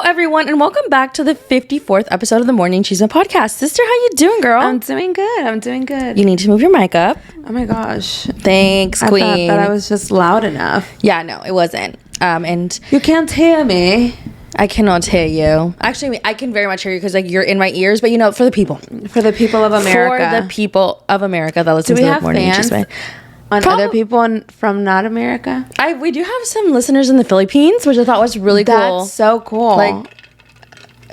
everyone, and welcome back to the 54th episode of the Morning Chisme podcast. Sister, how you doing, girl? I'm doing good. You need to move your mic up. Oh my gosh. Thanks, queen. I thought that I was just loud enough. Yeah, no, it wasn't. And you can't hear me. I cannot hear you. Actually, I can very much hear you because like you're in my ears, but you know, for the people. For the people of America. For the people of America that listen to the Morning Chisme. On other people from not America? We do have some listeners in the Philippines, which I thought was really cool. That's so cool. Like,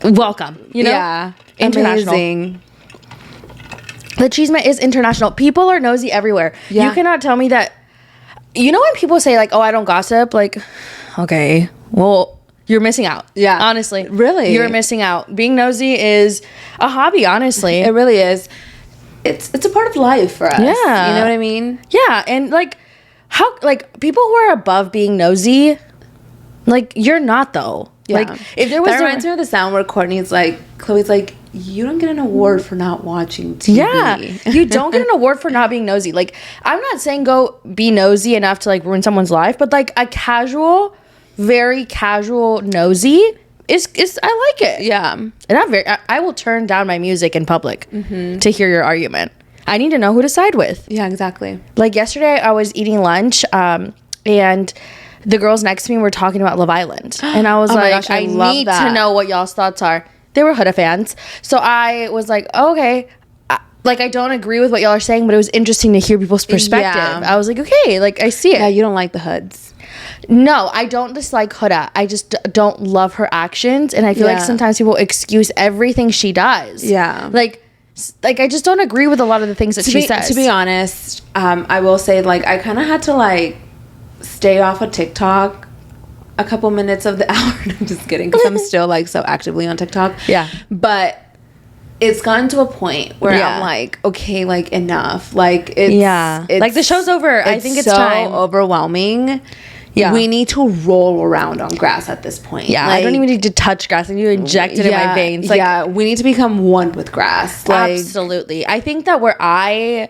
welcome. You know? Yeah. International. Amazing. The Chisme is international. People are nosy everywhere. Yeah. You cannot tell me that. You know when people say like, "Oh, I don't gossip," like, okay, well, you're missing out. Yeah. Honestly. Really? You're missing out. Being nosy is a hobby, honestly. It really is. It's a part of life for us. Yeah. You know what I mean? Yeah. And like, how, like, people who are above being nosy, like, you're not though. Yeah. Like, if there was that reminds me of the sound where Chloe's like, you don't get an award for not watching TV. Yeah, you don't get an award for not being nosy. Like, I'm not saying go be nosy enough to like ruin someone's life, but like a casual, very casual nosy is I like it. Yeah. And I will turn down my music in public to hear your argument. I need to know who to side with. Yeah, exactly. Like yesterday, I was eating lunch, and the girls next to me were talking about Love Island, and I was like, gosh, I love need that. to know what y'all's thoughts are. They were Huda fans, so I was like, oh, okay. I don't agree with what y'all are saying, but it was interesting to hear people's perspective. Yeah. I was like, okay, like I see it. Yeah, you don't like the hoods. No, I don't dislike Huda. I just don't love her actions, and I feel like sometimes people excuse everything she does. Yeah. Like I just don't agree with a lot of the things that she says. To be honest, I will say, like, I kind of had to, like, stay off of TikTok a couple minutes of the hour. I'm just kidding, because I'm still, like, so actively on TikTok. Yeah. But it's gotten to a point where I'm like, okay, like, enough. Like, it's like the show's over. I think it's so time. Overwhelming. Yeah. We need to roll around on grass at this point. Yeah, like, I don't even need to touch grass. I need to inject it in my veins. Like, yeah, we need to become one with grass. Like, absolutely. I think that where I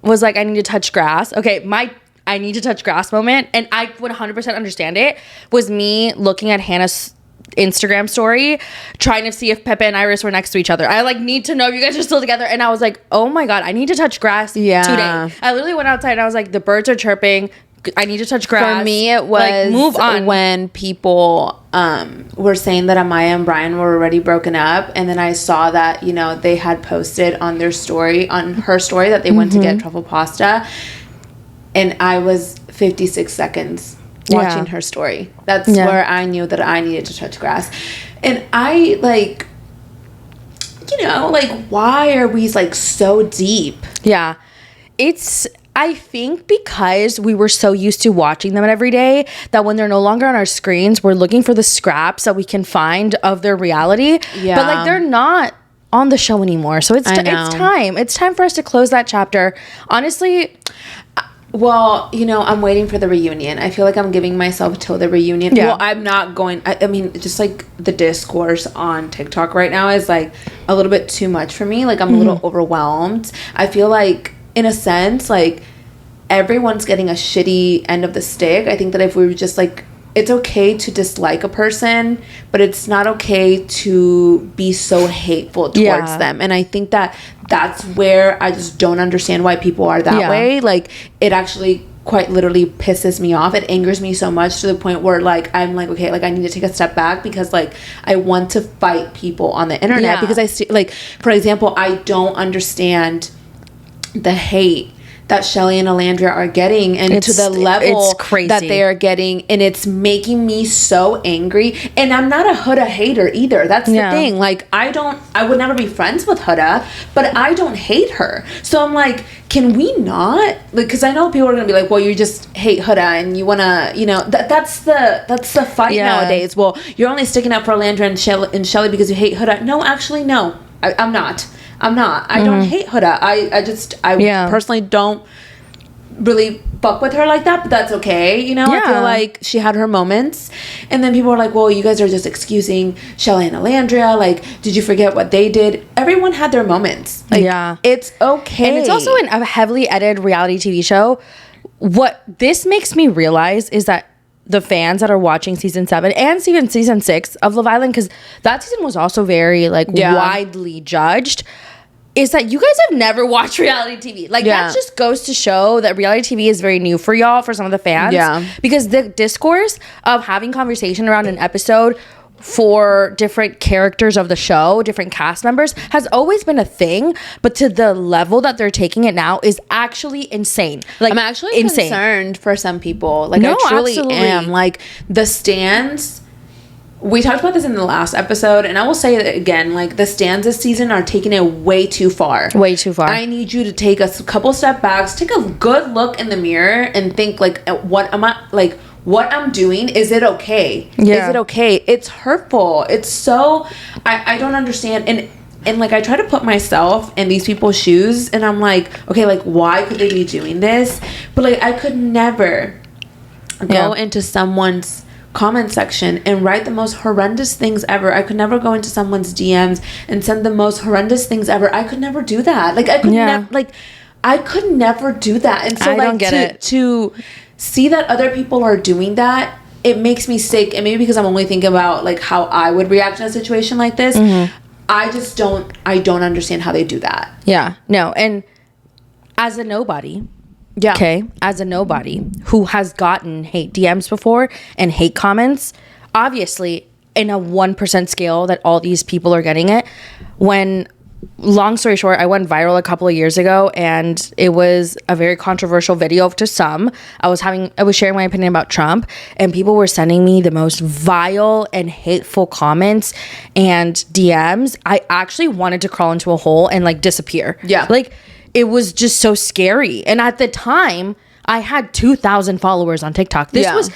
was like, I need to touch grass. Okay, my I need to touch grass moment, and I would 100% understand it, was me looking at Hannah's Instagram story, trying to see if Pepe and Iris were next to each other. I like need to know if you guys are still together. And I was like, oh my God, I need to touch grass today. I literally went outside and I was like, the birds are chirping. I need to touch grass. For me, it was like, move on. When people were saying that Amaya and Brian were already broken up, and then I saw that, you know, they had posted on her story that they went to get truffle pasta, and I was 56 seconds watching her story. That's where I knew that I needed to touch grass. And I, like, you know, like, why are we, like, so deep? Yeah. I think because we were so used to watching them every day that when they're no longer on our screens, we're looking for the scraps that we can find of their reality. Yeah. But, like, they're not on the show anymore. So it's time. It's time for us to close that chapter. Honestly, well, you know, I'm waiting for the reunion. I feel like I'm giving myself till the reunion. Yeah. Well, I'm not going... I mean, just, like, the discourse on TikTok right now is, like, a little bit too much for me. Like, I'm a little overwhelmed. I feel like, in a sense, like, everyone's getting a shitty end of the stick. I think that if we were just, like... It's okay to dislike a person, but it's not okay to be so hateful towards them. And I think that that's where I just don't understand why people are that way. Like, it actually quite literally pisses me off. It angers me so much to the point where, like, I'm like, okay, like, I need to take a step back because, like, I want to fight people on the internet because I see, like, for example, I don't understand the hate that Shelly and Alandria are getting, and to the level that they are getting, and it's making me so angry. And I'm not a Huda hater either. That's the thing. Like, I would never be friends with Huda, but I don't hate her. So I'm like, can we not? Like, because I know people are gonna be like, well, you just hate Huda and you wanna, you know, that's the fight nowadays. Well, you're only sticking up for Alandria and Shelly because you hate Huda. No, actually, no, I'm not. I don't hate Huda. I personally don't really fuck with her like that, but that's okay. You know, I feel like she had her moments. And then people are like, well, you guys are just excusing Shelly and Alandria. Like, did you forget what they did? Everyone had their moments. Like, it's okay. And it's also a heavily edited reality TV show. What this makes me realize is that the fans that are watching season 7 and even season 6 of Love Island, because that season was also very like widely judged, is that you guys have never watched reality TV. Like that just goes to show that reality TV is very new for y'all, for some of the fans. Yeah. Because the discourse of having conversation around an episode for different characters of the show, different cast members, has always been a thing, but to the level that they're taking it now is actually insane. Like, I'm actually concerned for some people. Like, I truly am. Like, the stands, we talked about this in the last episode, and I will say it again, like, the stands this season are taking it way too far. Way too far. I need you to take a couple step backs, take a good look in the mirror, and think, like, what I'm doing, is it okay? Yeah. Is it okay? It's hurtful. It's so, I don't understand. And like, I try to put myself in these people's shoes, and I'm like, okay, like, why could they be doing this? But like, I could never go into someone's comment section and write the most horrendous things ever. I could never go into someone's DMs and send the most horrendous things ever. I could never do that. Like, I could never, like, I could never do that. And so, I don't get it. To see that other people are doing that, it makes me sick. And maybe because I'm only thinking about like how I would react in a situation like this, I don't understand how they do that. Yeah, no. And as a nobody, as a nobody who has gotten hate DMs before and hate comments, obviously in a 1% scale that all these people are getting it, when, long story short, I went viral a couple of years ago, and it was a very controversial video to some. I was sharing my opinion about Trump, and people were sending me the most vile and hateful comments and DMs. I actually wanted to crawl into a hole and like disappear. Yeah. Like, it was just so scary. And at the time, I had 2,000 followers on TikTok. This was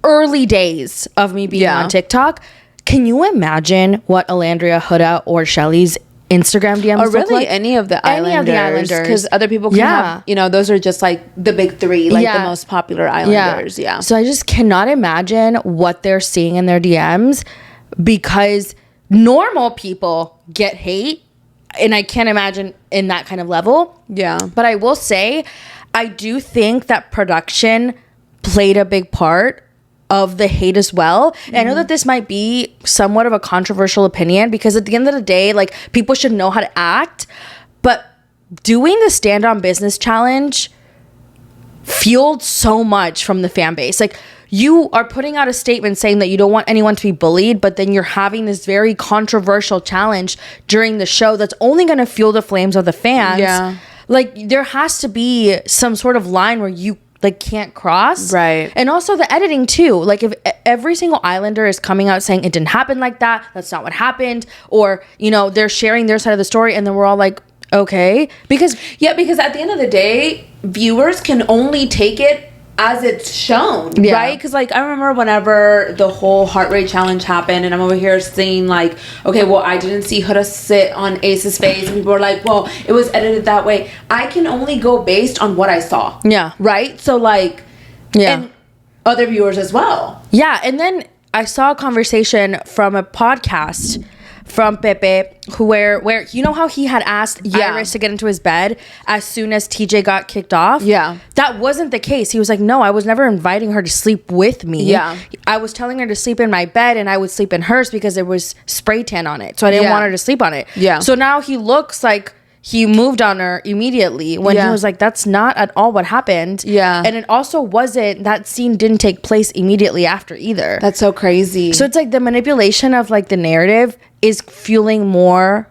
early days of me being on TikTok. Can you imagine what Alandria, Huda, or Shelly's Instagram DMs or really like? Any of the Islanders, because other people can have, you know, those are just like the big three, like the most popular Islanders. Yeah. So I just cannot imagine what they're seeing in their DMs, because normal people get hate, and I can't imagine in that kind of level. Yeah. But I will say, I do think that production played a big part of the hate as well. And I know that this might be somewhat of a controversial opinion, because at the end of the day, like, people should know how to act, but doing the Stand on Business challenge fueled so much from the fan base. Like, you are putting out a statement saying that you don't want anyone to be bullied, but then you're having this very controversial challenge during the show that's only going to fuel the flames of the fans. Yeah. Like, there has to be some sort of line where you like can't cross. Right. And also the editing too. Like, if every single Islander is coming out saying it didn't happen like that, that's not what happened, or, you know, they're sharing their side of the story, and then we're all like, okay. Because at the end of the day, viewers can only take it as it's shown, right? Because like, I remember whenever the whole heart rate challenge happened, and I'm over here saying like, okay, well, I didn't see Huda sit on Ace's face, and people were like, well, it was edited that way. I can only go based on what I saw. Yeah. Right? So like, and other viewers as well. Yeah. And then I saw a conversation from a podcast from Pepe, where you know how he had asked Iris to get into his bed as soon as TJ got kicked off? Yeah. That wasn't the case. He was like, no, I was never inviting her to sleep with me. Yeah. I was telling her to sleep in my bed, and I would sleep in hers because there was spray tan on it. So I didn't want her to sleep on it. Yeah. So now he looks like he moved on her immediately, when he was like, that's not at all what happened. Yeah. And it also wasn't, that scene didn't take place immediately after either. That's so crazy. So it's like the manipulation of like the narrative is fueling more,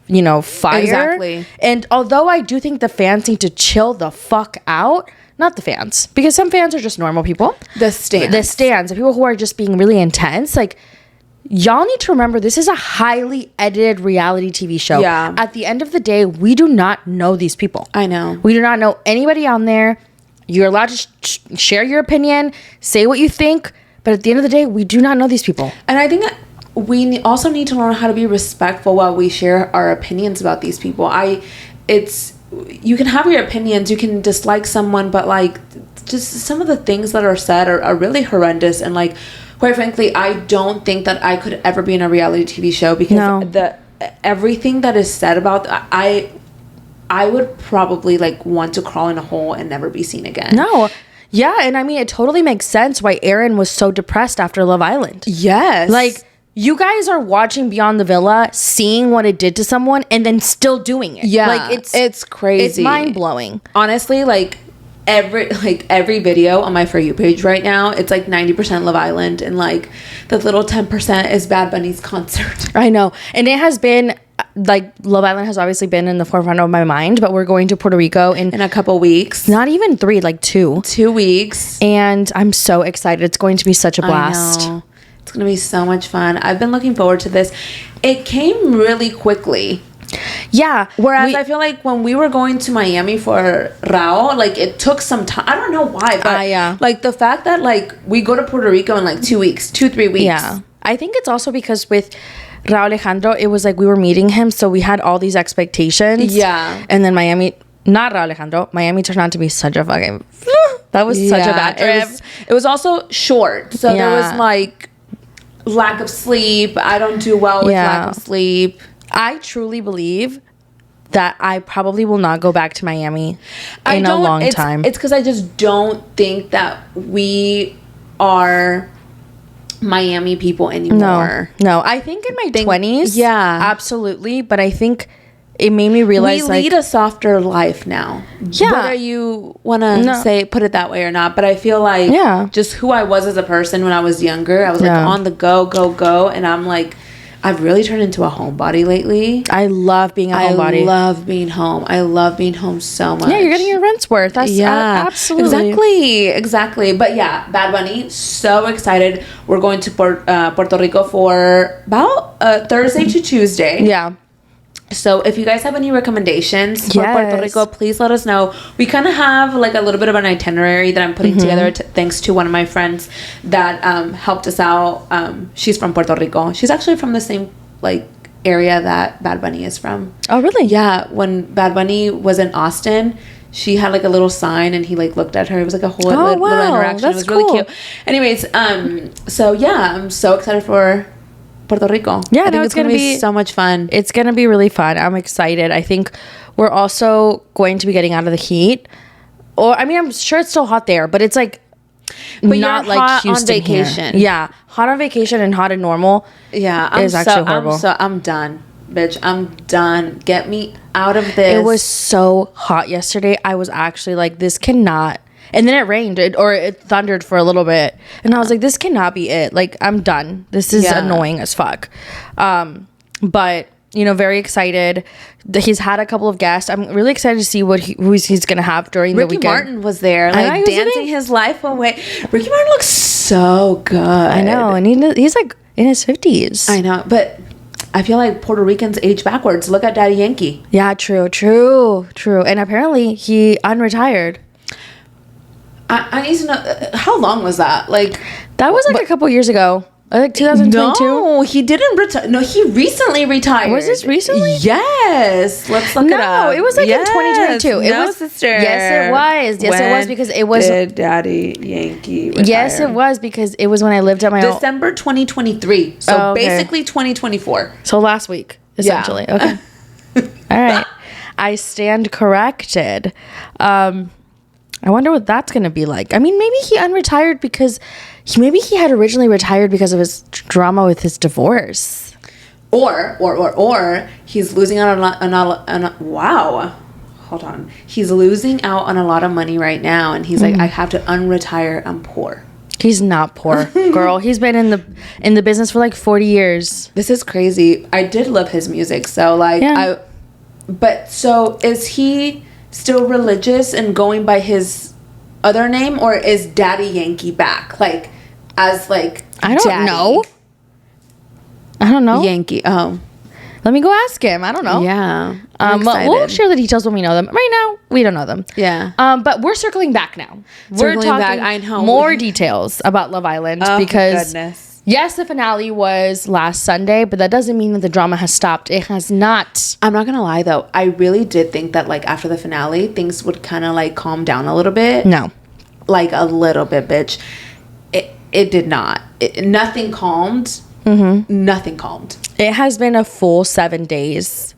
you know, fire. Exactly. And although I do think the fans need to chill the fuck out, not the fans, because some fans are just normal people. The stands, the people who are just being really intense, like, y'all need to remember, this is a highly edited reality TV show. Yeah. At the end of the day, we do not know these people. I know. We do not know anybody on there. You're allowed to share your opinion, say what you think, but at the end of the day, we do not know these people. And I think that we also need to learn how to be respectful while we share our opinions about these people. You can have your opinions, you can dislike someone, but like, just some of the things that are said are really horrendous, and like, quite frankly, I don't think that I could ever be in a reality TV show, because everything that is said about I would probably like want to crawl in a hole and never be seen again. No. Yeah, and I mean, it totally makes sense why Aaron was so depressed after Love Island. Yes. Like, you guys are watching Beyond the Villa, seeing what it did to someone, and then still doing it. Yeah. Like, it's crazy. It's mind-blowing. Honestly, like, every video on my For You page right now, it's like 90% Love Island, and like the little 10% is Bad Bunny's concert. I know. And it has been, like, Love Island has obviously been in the forefront of my mind, but we're going to Puerto Rico in a couple weeks. Not even 3, like 2. 2 weeks. And I'm so excited. It's going to be such a blast. I know. It's going to be so much fun. I've been looking forward to this. It came really quickly. Yeah. Whereas I feel like when we were going to Miami for Rao, like, it took some time. I don't know why, but like the fact that like we go to Puerto Rico in like 2 weeks, 2-3 weeks. Yeah. I think it's also because with Rao Alejandro, it was like we were meeting him, so we had all these expectations. Yeah. And then Miami turned out to be such a fucking that was such a bad trip. It was also short. So there was like lack of sleep. I don't do well with lack of sleep. I truly believe that I probably will not go back to Miami in a long time. It's because I just don't think that we are Miami people anymore. No. I think in my 20s, yeah, absolutely. But I think it made me realize we lead a softer life now. Yeah. Whether you want to put it that way or not, but I feel like just who I was as a person when I was younger, I was like on the go, and I'm like, I've really turned into a homebody lately. I love being a homebody. I love being home. I love being home so much. Yeah, you're getting your rent's worth. That's absolutely. Exactly. But yeah, Bad Bunny, so excited. We're going to Puerto Rico for about Thursday to Tuesday. Yeah. So if you guys have any recommendations for Puerto Rico, please let us know. We kind of have like a little bit of an itinerary that I'm putting together thanks to one of my friends that helped us out. She's from Puerto Rico. She's actually from the same like area that Bad Bunny is from. Oh, really? Yeah. When Bad Bunny was in Austin, she had like a little sign and he like looked at her. It was like a whole little interaction. That's it was really cute. Anyways, so yeah, I'm so excited for Puerto Rico. Yeah, I think it's gonna be so much fun. It's gonna be really fun. I'm excited. I think we're also going to be getting out of the heat. Or I mean, I'm sure it's still hot there, but it's like not like hot Houston on vacation. Here. Yeah, hot on vacation and hot and normal. Yeah, actually horrible. I'm done, bitch. I'm done. Get me out of this. It was so hot yesterday. I was actually like, this cannot. And then it rained or it thundered for a little bit. And I was like, this cannot be it. Like, I'm done. This is annoying as fuck. But, you know, very excited. He's had a couple of guests. I'm really excited to see who he's going to have during the weekend. Ricky Martin was there, like, dancing his life away. Ricky Martin looks so good. I know. And he's like in his 50s. I know. But I feel like Puerto Ricans age backwards. Look at Daddy Yankee. Yeah, true. And apparently he unretired. I need to know, how long was that? Like, that was like a couple years ago. Like 2022? No, he didn't retire. No, he recently retired. Was this recently? Yes. Let's look it up. No, it was like in 2022. It was, sister. Yes, it was. Yes, it was because it was. Did Daddy Yankee retire? Yes, it was because it was when I lived at my December 2023. So basically 2024. So last week, essentially. Yeah. Okay. All right. I stand corrected. I wonder what that's going to be like. I mean, maybe he unretired because he had originally retired because of his drama with his divorce. Or he's losing out on wow. Hold on. He's losing out on a lot of money right now and he's like, I have to unretire. I'm poor. He's not poor, girl. He's been in the business for like 40 years. This is crazy. I did love his music. So like but so is he still religious and going by his other name, or is Daddy Yankee back? Like, as like I don't know. Yankee. Oh, let me go ask him. I don't know. Yeah. We'll share the details when we know them. Right now, we don't know them. Yeah. But we're circling back now. We're talking I know. more details about Love Island because yes, the finale was last Sunday, but that doesn't mean that the drama has stopped. It has not. I'm not gonna lie though. I really did think that like after the finale, things would kind of like calm down a little bit. No. Like a little bit, bitch. It did not. Nothing calmed. Mm-hmm. Nothing calmed. It has been a full 7 days.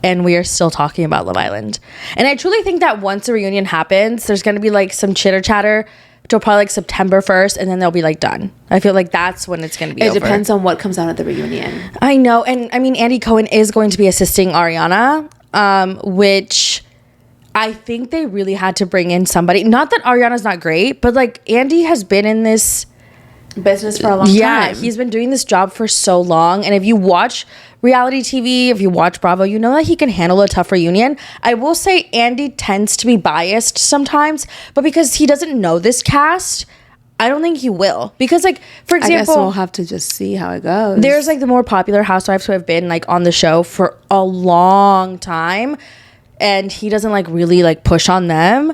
and we are still talking about Love Island. And I truly think that once the reunion happens, there's going to be like some chitter chatter till probably like September 1st, and then they'll be like done. I feel like that's when it's going to be over. It depends on what comes out at the reunion. I know. And I mean, Andy Cohen is going to be assisting Ariana, which I think they really had to bring in somebody. Not that Ariana's not great, but like Andy has been in this business for a long time. Yeah, he's been doing this job for so long. And if you watch reality TV, if you watch Bravo, you know that he can handle a tough reunion. I will say Andy tends to be biased sometimes, but because he doesn't know this cast, I don't think he will. Because like, for example, I guess we'll have to just see how it goes. There's like the more popular housewives who have been like on the show for a long time, and he doesn't like really like push on them.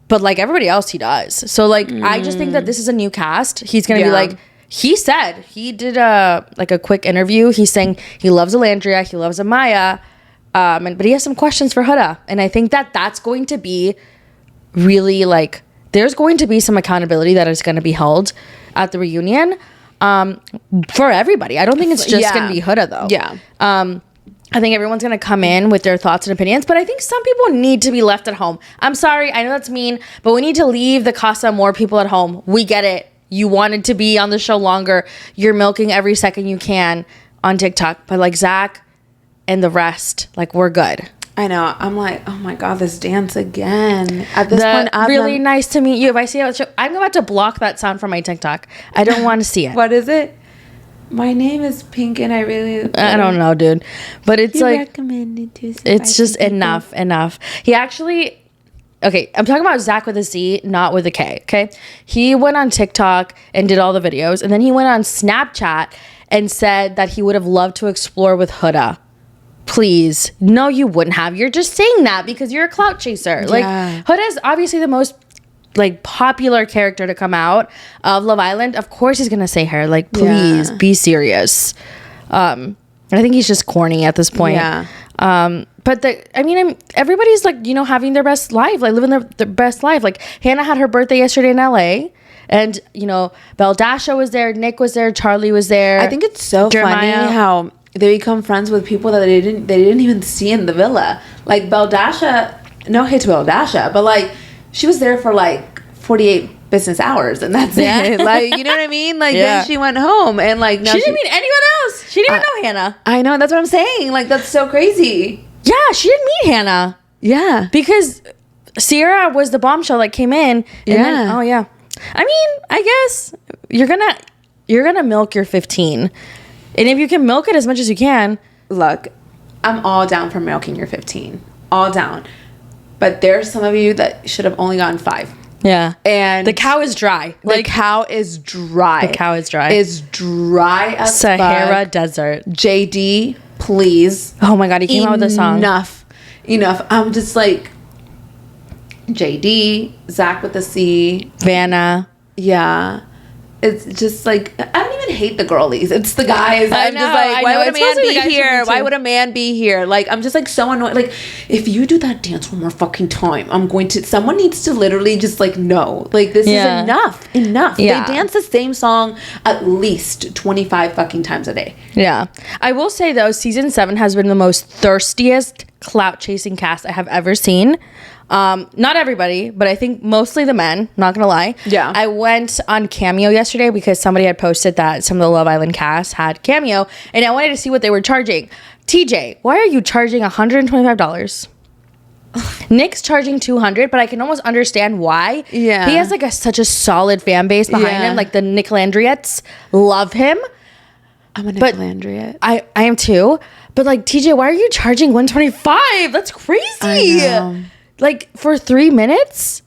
But like everybody else, he does. So like, I just think that this is a new cast. He's gonna be like, he said, he did a quick interview. He's saying he loves Alandria, he loves Amaya, but he has some questions for Huda. And I think that that's going to be really like, there's going to be some accountability that is going to be held at the reunion for everybody. I don't think it's just going to be Huda though. Yeah. I think everyone's going to come in with their thoughts and opinions, but I think some people need to be left at home. I'm sorry, I know that's mean, but we need to leave the Casa Amor people at home. We get it. You wanted to be on the show longer. You're milking every second you can on TikTok, but like Zach and the rest, like we're good. I know. I'm like, oh my God, this dance again. At this point, really nice to meet you. If I see it, I'm about to block that sound from my TikTok. I don't want to see it. What is it? My name is Pink and I really... I don't know, dude. But it's you like... recommended to it's just enough. He actually... Okay, I'm talking about Zach with a Z, not with a K, okay? He went on TikTok and did all the videos, and then he went on Snapchat and said that he would have loved to explore with Huda. Please. No, you wouldn't have. You're just saying that because you're a clout chaser. Like, Huda is obviously the most... like popular character to come out of Love Island. Of course he's gonna say her. Like, please be serious. I think he's just corny at this point. But everybody's like, you know, having their best life, like living their best life. Like Hannah had her birthday yesterday in LA, and you know, Beldasha was there, Nick was there, Charlie was there. I think it's so funny how they become friends with people that they didn't even see in the villa. Like Beldasha, no hate to Beldasha, but like she was there for like 48 business hours and that's it. Like, you know what I mean? Like then she went home and like now she didn't meet anyone else. She didn't even know Hannah. I know, that's what I'm saying. Like that's so crazy. Yeah, she didn't meet Hannah. Yeah. Because Sierra was the bombshell that came in. And then, I mean, I guess you're gonna milk your 15. And if you can milk it as much as you can. Look, I'm all down for milking your 15. All down. But there's some of you that should have only gotten 5. Yeah. And the cow is dry. The cow is dry. The cow is dry. It's dry as Sahara fuck. Desert. JD, please. Oh my God, he came out with a song. Enough. I'm just like, JD, Zach with the C. Vanna. Yeah. It's just like, I don't even hate the girlies. It's the guys. I'm just like, why would a man be here? Why would a man be here? Like, I'm just like so annoyed. Like, if you do that dance one more fucking time, someone needs to literally just like, no. Like, this is enough. Enough. Yeah. They dance the same song at least 25 fucking times a day. Yeah. I will say though, season 7 has been the most thirstiest clout chasing cast I have ever seen. Not everybody, but I think mostly the men, not gonna lie. Yeah. I went on Cameo yesterday because somebody had posted that some of the Love Island cast had Cameo, and I wanted to see what they were charging. TJ, why are you charging $125? Nick's charging $200, but I can almost understand why. Yeah. He has like such a solid fan base behind him. Like the Nick Landriettes love him. I'm a Nick Landriette. I am too. But like, TJ, why are you charging $125? That's crazy. I know. Like, for 3 minutes?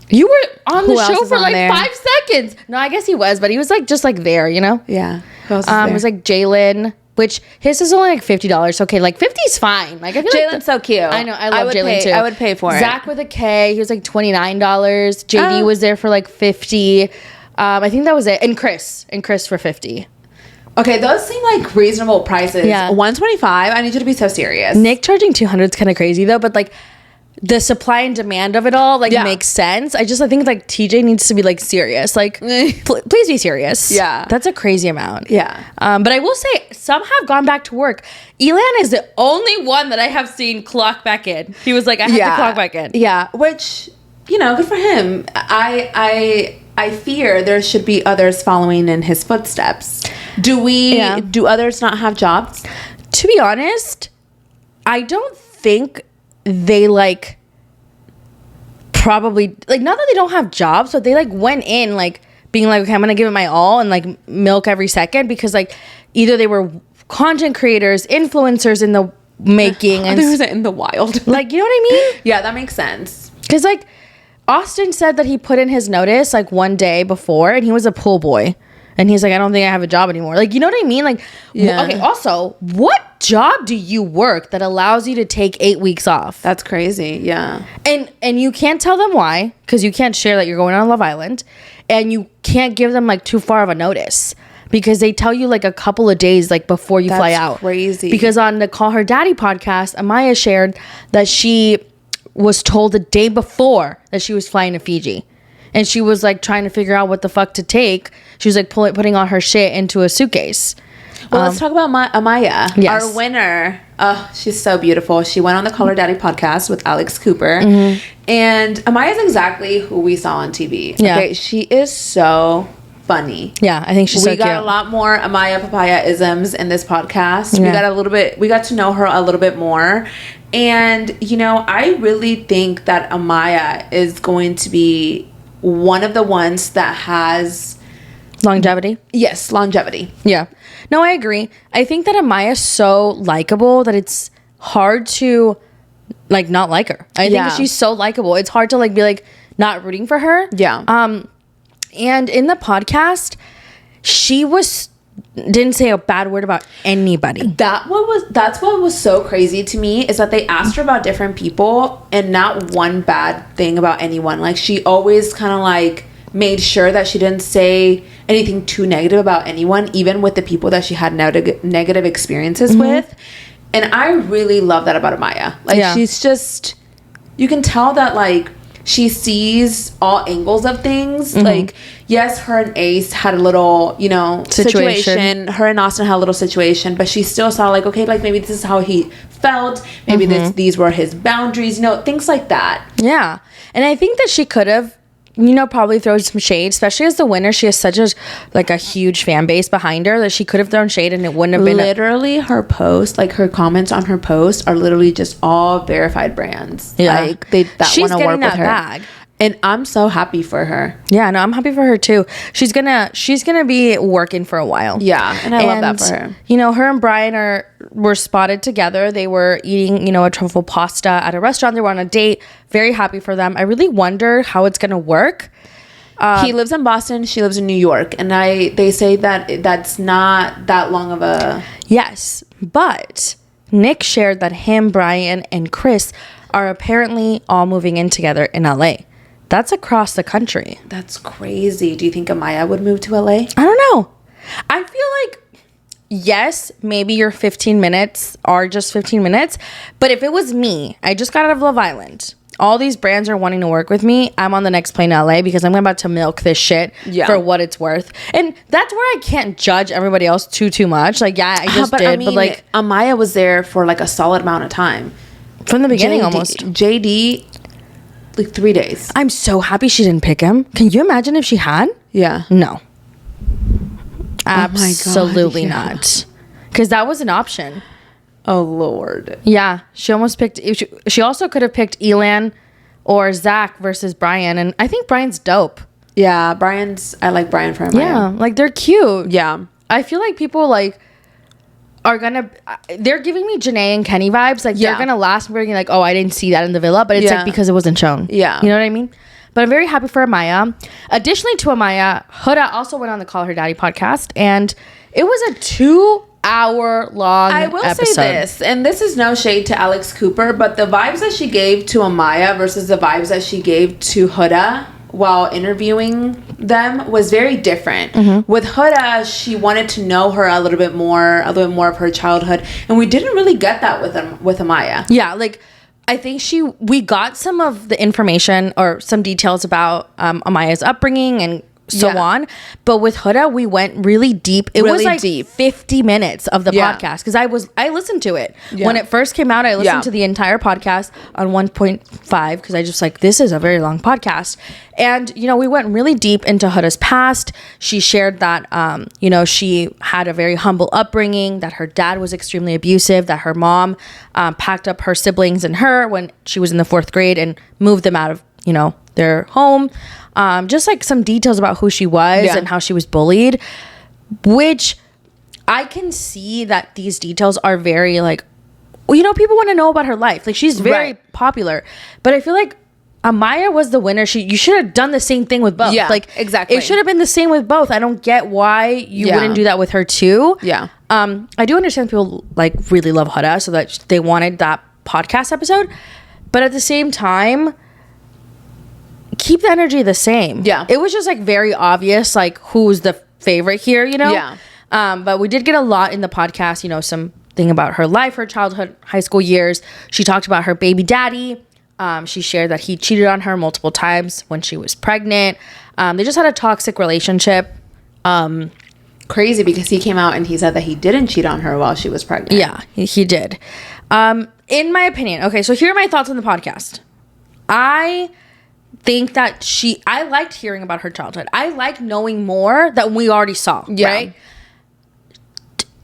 You were on the show for like 5 seconds. No, I guess he was, but he was like just like there, you know? Yeah. Who else is there? It was like Jalen, which his is only like $50. Okay, like 50 is fine. Like I feel Jalen's so cute. I know, I love Jalen too. I would pay for it. Zach with a K, he was like $29. JD was there for like $50. I think that was it. And Chris for $50. Okay, those seem like reasonable prices. Yeah. $125. I need you to be so serious. Nick charging $200 is kind of crazy though, but like the supply and demand of it all makes sense. I think like TJ needs to be like serious. Like please be serious. Yeah. That's a crazy amount. Yeah. But I will say some have gone back to work. Elan is the only one that I have seen clock back in. He was like, I have to clock back in. Yeah. Which, good for him. I fear there should be others following in his footsteps. Do others not have jobs? To be honest, I don't think they probably not that they don't have jobs, but they went in being like, okay, I'm gonna give it my all and milk every second, because either they were content creators, influencers in the making, and others in the wild. You know what I mean? Yeah, that makes sense. Because Austin said that he put in his notice one day before, and he was a pool boy. And he's like, I don't think I have a job anymore. You know what I mean? Okay, also, what job do you work that allows you to take 8 weeks off? That's crazy, yeah. And you can't tell them why, because you can't share that you're going on Love Island. And you can't give them, too far of a notice, because they tell you, a couple of days, before you fly out. That's crazy. Because on the Call Her Daddy podcast, Amaya shared that she was told the day before that she was flying to Fiji. And she was trying to figure out what the fuck to take. She was putting all her shit into a suitcase. Well, let's talk about Amaya, yes. Our winner. Oh, she's so beautiful. She went on the Call Her Daddy podcast with Alex Cooper. And Amaya is exactly who we saw on TV. Yeah. Okay, she is so funny. Yeah, I think she's so cute. We got a lot more Amaya Papaya isms in this podcast. Yeah. We got to know her a little bit more. And, I really think that Amaya is going to be one of the ones that has longevity. Yes, longevity. Yeah. No, I agree. I think that Amaya's so likable that it's hard to not like her. I think that she's so likable. It's hard to be not rooting for her. Yeah. And in the podcast, she didn't say a bad word about anybody. That's what was so crazy to me, is that they asked her about different people and not one bad thing about anyone. She always kind of made sure that she didn't say anything too negative about anyone, even with the people that she had negative experiences with. And I really love that about Amaya. She's just, you can tell that she sees all angles of things. Yes, her and Ace had a little, situation. Her and Austin had a little situation, but she still saw okay, maybe this is how he felt. Maybe these were his boundaries, things like that. Yeah. And I think that she could have, probably thrown some shade, especially as the winner. She has such a huge fan base behind her that she could have thrown shade and it wouldn't have been literally her post, her comments on her post are literally just all verified brands. Yeah. She's getting that bag. And I'm so happy for her. Yeah, no, I'm happy for her too. She's gonna be working for a while. Yeah, and I love that for her. Her and Brian were spotted together. They were eating, a truffle pasta at a restaurant. They were on a date. Very happy for them. I really wonder how it's gonna work. He lives in Boston. She lives in New York, and they say that that's not that long of a... Yes, but Nick shared that him, Brian, and Chris are apparently all moving in together in LA. That's across the country. That's crazy. Do you think Amaya would move to LA? I don't know. I feel yes, maybe your 15 minutes are just 15 minutes. But if it was me, I just got out of Love Island. All these brands are wanting to work with me. I'm on the next plane to LA because I'm about to milk this shit for what it's worth. And that's where I can't judge everybody else too much. I just did. But Amaya was there for a solid amount of time. From the beginning almost. JD... 3 days. I'm so happy she didn't pick him. Can you imagine if she had? Yeah. No. Absolutely not. Because that was an option. Oh, Lord. Yeah. She almost picked... She also could have picked Elan or Zach versus Brian. And I think Brian's dope. Yeah. I like Brian for him. Yeah. They're cute. Yeah. I feel like people are gonna, they're giving me Janae and Kenny vibes. They're gonna last being oh, I didn't see that in the villa, but it's because it wasn't shown. Yeah. You know what I mean? But I'm very happy for Amaya. Additionally to Amaya, Huda also went on the Call Her Daddy podcast, and it was a 2-hour long I will episode. say this, and this is no shade to Alex Cooper, but the vibes that she gave to Amaya versus the vibes that she gave to Huda while interviewing them was very different. With Huda, she wanted to know her a little bit more of her childhood, and we didn't really get that with Amaya. Yeah, I think we got some of the information or some details about Amaya's upbringing and so on, but with Huda we went really deep. It was like deep. 50 minutes of the podcast, because I listened to it when it first came out. I listened to the entire podcast on 1.5 because I just like, this is a very long podcast. And you know, we went really deep into Huda's past. She shared that you know, she had a very humble upbringing, that her dad was extremely abusive, that her mom packed up her siblings and her when she was in the 4th grade and moved them out of, you know, their home. Just like some details about who she was and how she was bullied, which I can see that these details are very like, well, you know, people want to know about her life. Like, she's very popular, but I feel like Amaya was the winner. You should have done the same thing with both. Yeah, like, exactly. It should have been the same with both. I don't get why you wouldn't do that with her too. Yeah. I do understand people like really love Huda, so that they wanted that podcast episode, but at the same time, keep the energy the same. Yeah. It was just like very obvious, like, who's the favorite here, you know? Yeah. But we did get a lot in the podcast, you know, something about her life, her childhood, high school years. She talked about her baby daddy. She shared that he cheated on her multiple times when she was pregnant. They just had a toxic relationship. Crazy, because he came out and he said that he didn't cheat on her while she was pregnant. Yeah, he did. In my opinion, okay, so here are my thoughts on the podcast. I think that I liked hearing about her childhood. I like knowing more that we already saw, right?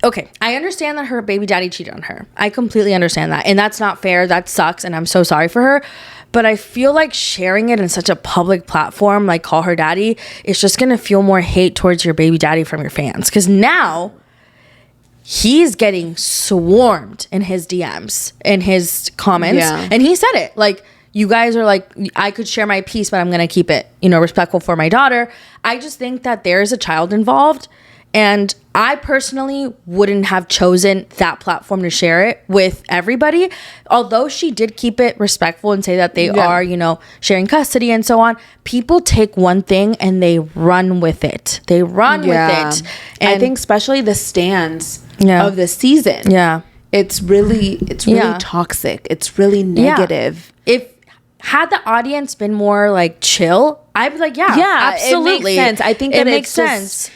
Okay, I understand that her baby daddy cheated on her. I completely understand that. And that's not fair. That sucks. And I'm so sorry for her. But I feel like sharing it in such a public platform, like call her daddy, it's just going to feel more hate towards your baby daddy from your fans. Because now he's getting swarmed in his DMs, in his comments. Yeah. And he said it. Like, you guys are like, I could share my piece, but I'm going to keep it, you know, respectful for my daughter. I just think that there is a child involved. And I personally wouldn't have chosen that platform to share it with everybody. Although she did keep it respectful and say that they are, you know, sharing custody and so on. People take one thing and they run with it. They run with it. And I think especially the stands of the season. Yeah. It's really toxic. It's really negative. Had the audience been more like chill, I'd be like, absolutely. It makes sense. I think that it makes sense.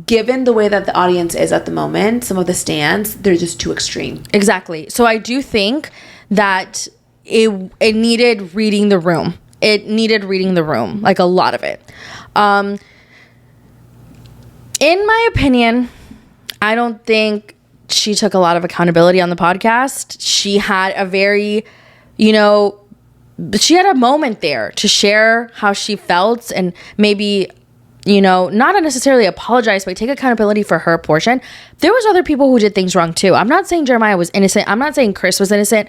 Given the way that the audience is at the moment, some of the stands, they're just too extreme. Exactly. So I do think that it needed reading the room. It needed reading the room, like a lot of it. In my opinion, I don't think she took a lot of accountability on the podcast. She had a very, you know, she had a moment there to share how she felt and maybe, you know, not necessarily apologize, but take accountability for her portion. There was other people who did things wrong too. I'm not saying Jeremiah was innocent. I'm not saying Chris was innocent,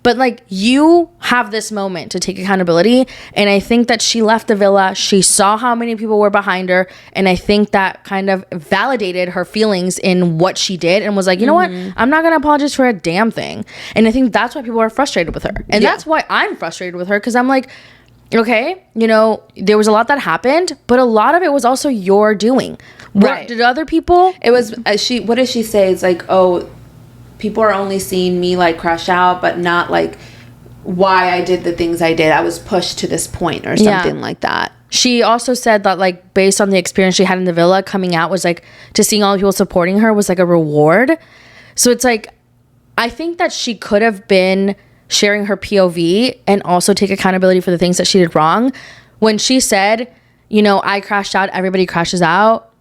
but like, you have this moment to take accountability. And I think that she left the villa. She saw how many people were behind her. And I think that kind of validated her feelings in what she did and was like, you know what? I'm not going to apologize for a damn thing. And I think that's why people are frustrated with her. And that's why I'm frustrated with her. Cause I'm like, okay, you know, there was a lot that happened, but a lot of it was also your doing. Right. Did other people? It was, what does she say? It's like, oh, people are only seeing me like crash out, but not like why I did the things I did. I was pushed to this point or something like that. She also said that, like, based on the experience she had in the villa, coming out was like, to seeing all the people supporting her was like a reward. So it's like, I think that she could have been sharing her POV and also take accountability for the things that she did wrong. When she said, you know, I crashed out, everybody crashes out,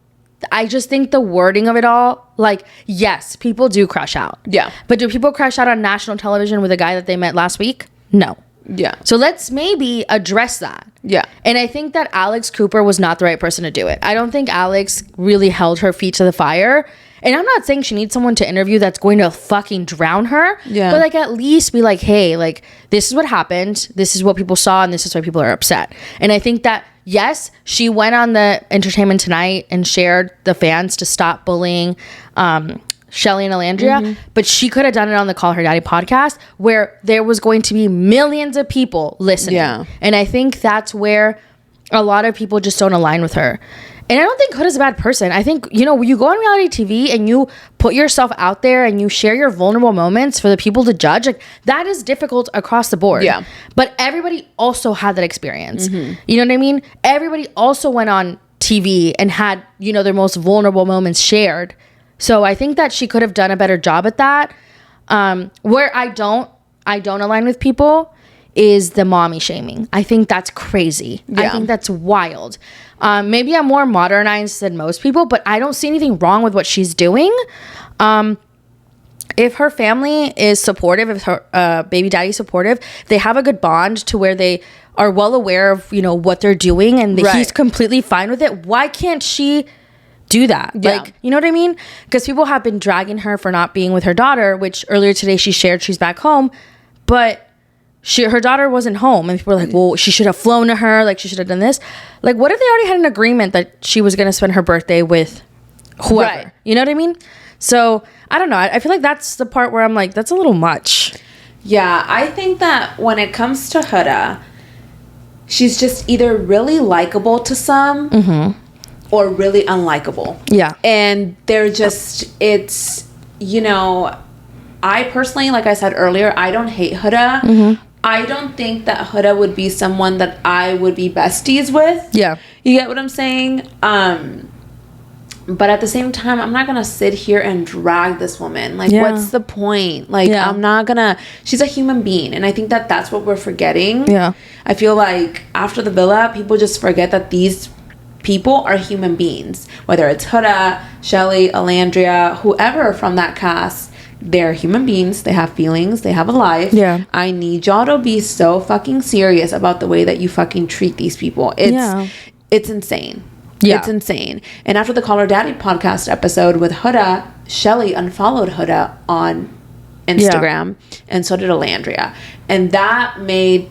I just think the wording of it all, like, yes, people do crash out. Yeah. But do people crash out on national television with a guy that they met last week? No. Yeah. So let's maybe address that. Yeah. And I think that Alex Cooper was not the right person to do it. I don't think Alex really held her feet to the fire. And I'm not saying she needs someone to interview that's going to fucking drown her. Yeah. But like, at least be like, hey, like, this is what happened. This is what people saw. And this is why people are upset. And I think that, yes, she went on the Entertainment Tonight and shared the fans to stop bullying Shelly and Alandria, but she could have done it on the Call Her Daddy podcast where there was going to be millions of people listening. Yeah. And I think that's where a lot of people just don't align with her. And I don't think Huda's a bad person. I think, you know, you go on reality TV and you put yourself out there and you share your vulnerable moments for the people to judge. Like, that is difficult across the board. Yeah. But everybody also had that experience. You know what I mean? Everybody also went on TV and had, you know, their most vulnerable moments shared. So I think that she could have done a better job at that. Where I don't align with people is the mommy shaming. I think that's crazy. Yeah. I think that's wild. Maybe I'm more modernized than most people, but I don't see anything wrong with what she's doing. If her family is supportive, if her baby daddy is supportive, they have a good bond to where they are well aware of, you know, what they're doing, and he's completely fine with it. Why can't she do that? Yeah. Like, you know what I mean? Because people have been dragging her for not being with her daughter, which earlier today she shared she's back home, but her daughter wasn't home, and people were like, well, she should have flown to her, like she should have done this. Like, what if they already had an agreement that she was going to spend her birthday with whoever? Right. You know what I mean? So I don't know. I feel like that's the part where I'm like, that's a little much. Yeah, I think that when it comes to Huda, she's just either really likable to some or really unlikable. Yeah. And they're just, it's, you know, I personally, like I said earlier, I don't hate Huda. I don't think that Huda would be someone that I would be besties with. Yeah. You get what I'm saying? But at the same time, I'm not going to sit here and drag this woman. Like, what's the point? Like, I'm not going to... She's a human being. And I think that that's what we're forgetting. Yeah. I feel like after the villa, people just forget that these people are human beings. Whether it's Huda, Shelly, Alandria, whoever from that cast... They're human beings. They have feelings. They have a life. Yeah. I need y'all to be so fucking serious about the way that you fucking treat these people. It's insane. Yeah. It's insane. And after the Call Her Daddy podcast episode with Huda, Shelly unfollowed Huda on Instagram. Yeah. And so did Alandria. And that made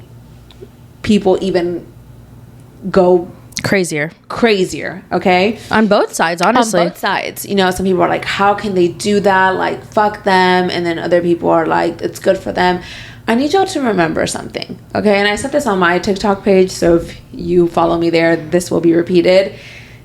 people even go... crazier, okay? On both sides, honestly. On both sides. You know, some people are like, how can they do that? Like, fuck them. And then other people are like, it's good for them. I need y'all to remember something, okay? And I said this on my TikTok page, so if you follow me there, this will be repeated.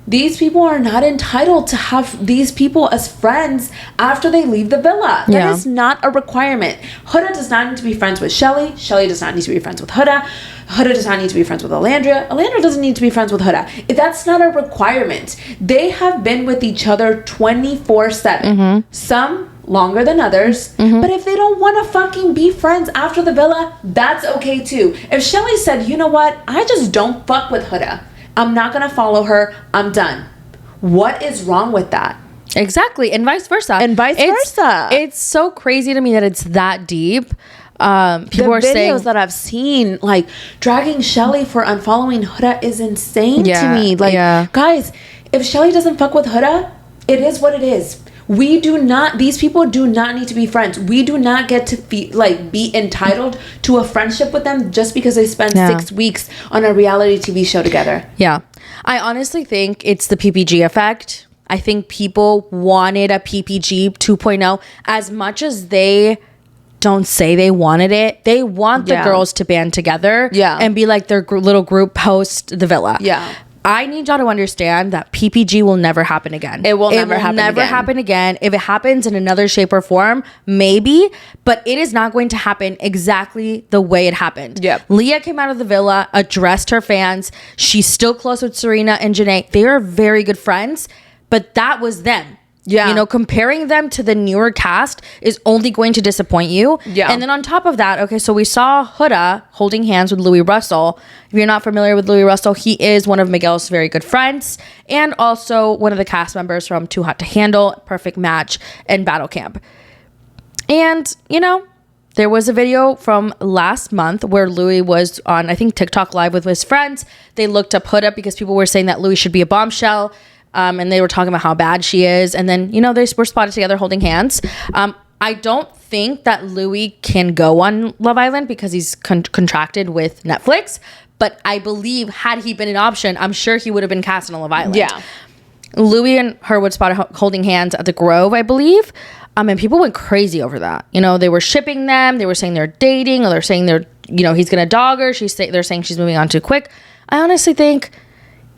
These people are not entitled to have these people as friends after they leave the villa. That is not a requirement. Huda does not need to be friends with Shelly. Shelly does not need to be friends with Huda. Huda does not need to be friends with Alandria. Alandria doesn't need to be friends with Huda. If that's not a requirement, they have been with each other 24/7. Some longer than others. But if they don't want to fucking be friends after the villa, that's okay too. If Shelly said, you know what, I just don't fuck with Huda, I'm not gonna follow her, I'm done. What is wrong with that? Exactly. And vice versa. It's so crazy to me that it's that deep. People are saying... videos that I've seen, like, dragging Shelly for unfollowing Huda is insane to me. Like, guys, if Shelly doesn't fuck with Huda, it is what it is. These people do not need to be friends. We do not get to be entitled to a friendship with them just because they spend 6 weeks on a reality TV show together. Yeah. I honestly think it's the PPG effect. I think people wanted a PPG 2.0 as much as they don't say they wanted it. They want the girls to band together and be like their little group post the villa. Yeah. I need y'all to understand that PPG will never happen again. It will never happen again. If it happens in another shape or form, maybe, but it is not going to happen exactly the way it happened. Yep. Leah came out of the villa, addressed her fans. She's still close with Serena and Janae. They are very good friends, but that was them. Yeah. You know, comparing them to the newer cast is only going to disappoint you. Yeah. And then on top of that, okay, so we saw Huda holding hands with Louis Russell. If you're not familiar with Louis Russell, he is one of Miguel's very good friends and also one of the cast members from Too Hot to Handle, Perfect Match, and Battle Camp. And, you know, there was a video from last month where Louis was on, I think, TikTok Live with his friends. They looked up Huda because people were saying that Louis should be a bombshell. And they were talking about how bad she is. And then, you know, they were spotted together holding hands. I don't think that Louis can go on Love Island because he's contracted with Netflix. But I believe had he been an option, I'm sure he would have been cast on Love Island. Yeah. Louis and her were spotted holding hands at the Grove, I believe. And people went crazy over that. You know, they were shipping them. They were saying they're dating, or they're saying he's going to dog her. They're saying she's moving on too quick. I honestly think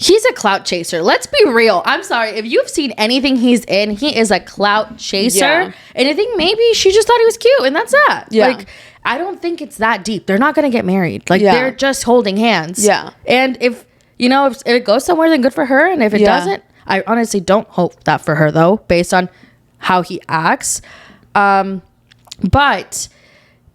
He's a clout chaser. Let's be real. I'm sorry. If you've seen anything he's in, he is a clout chaser. Yeah. And I think maybe she just thought he was cute, and that's that. Yeah. Like, I don't think it's that deep. They're not going to get married. Like, they're just holding hands. Yeah. And if, you know, if it goes somewhere, then good for her. And if it doesn't, I honestly don't hope that for her, though, based on how he acts. But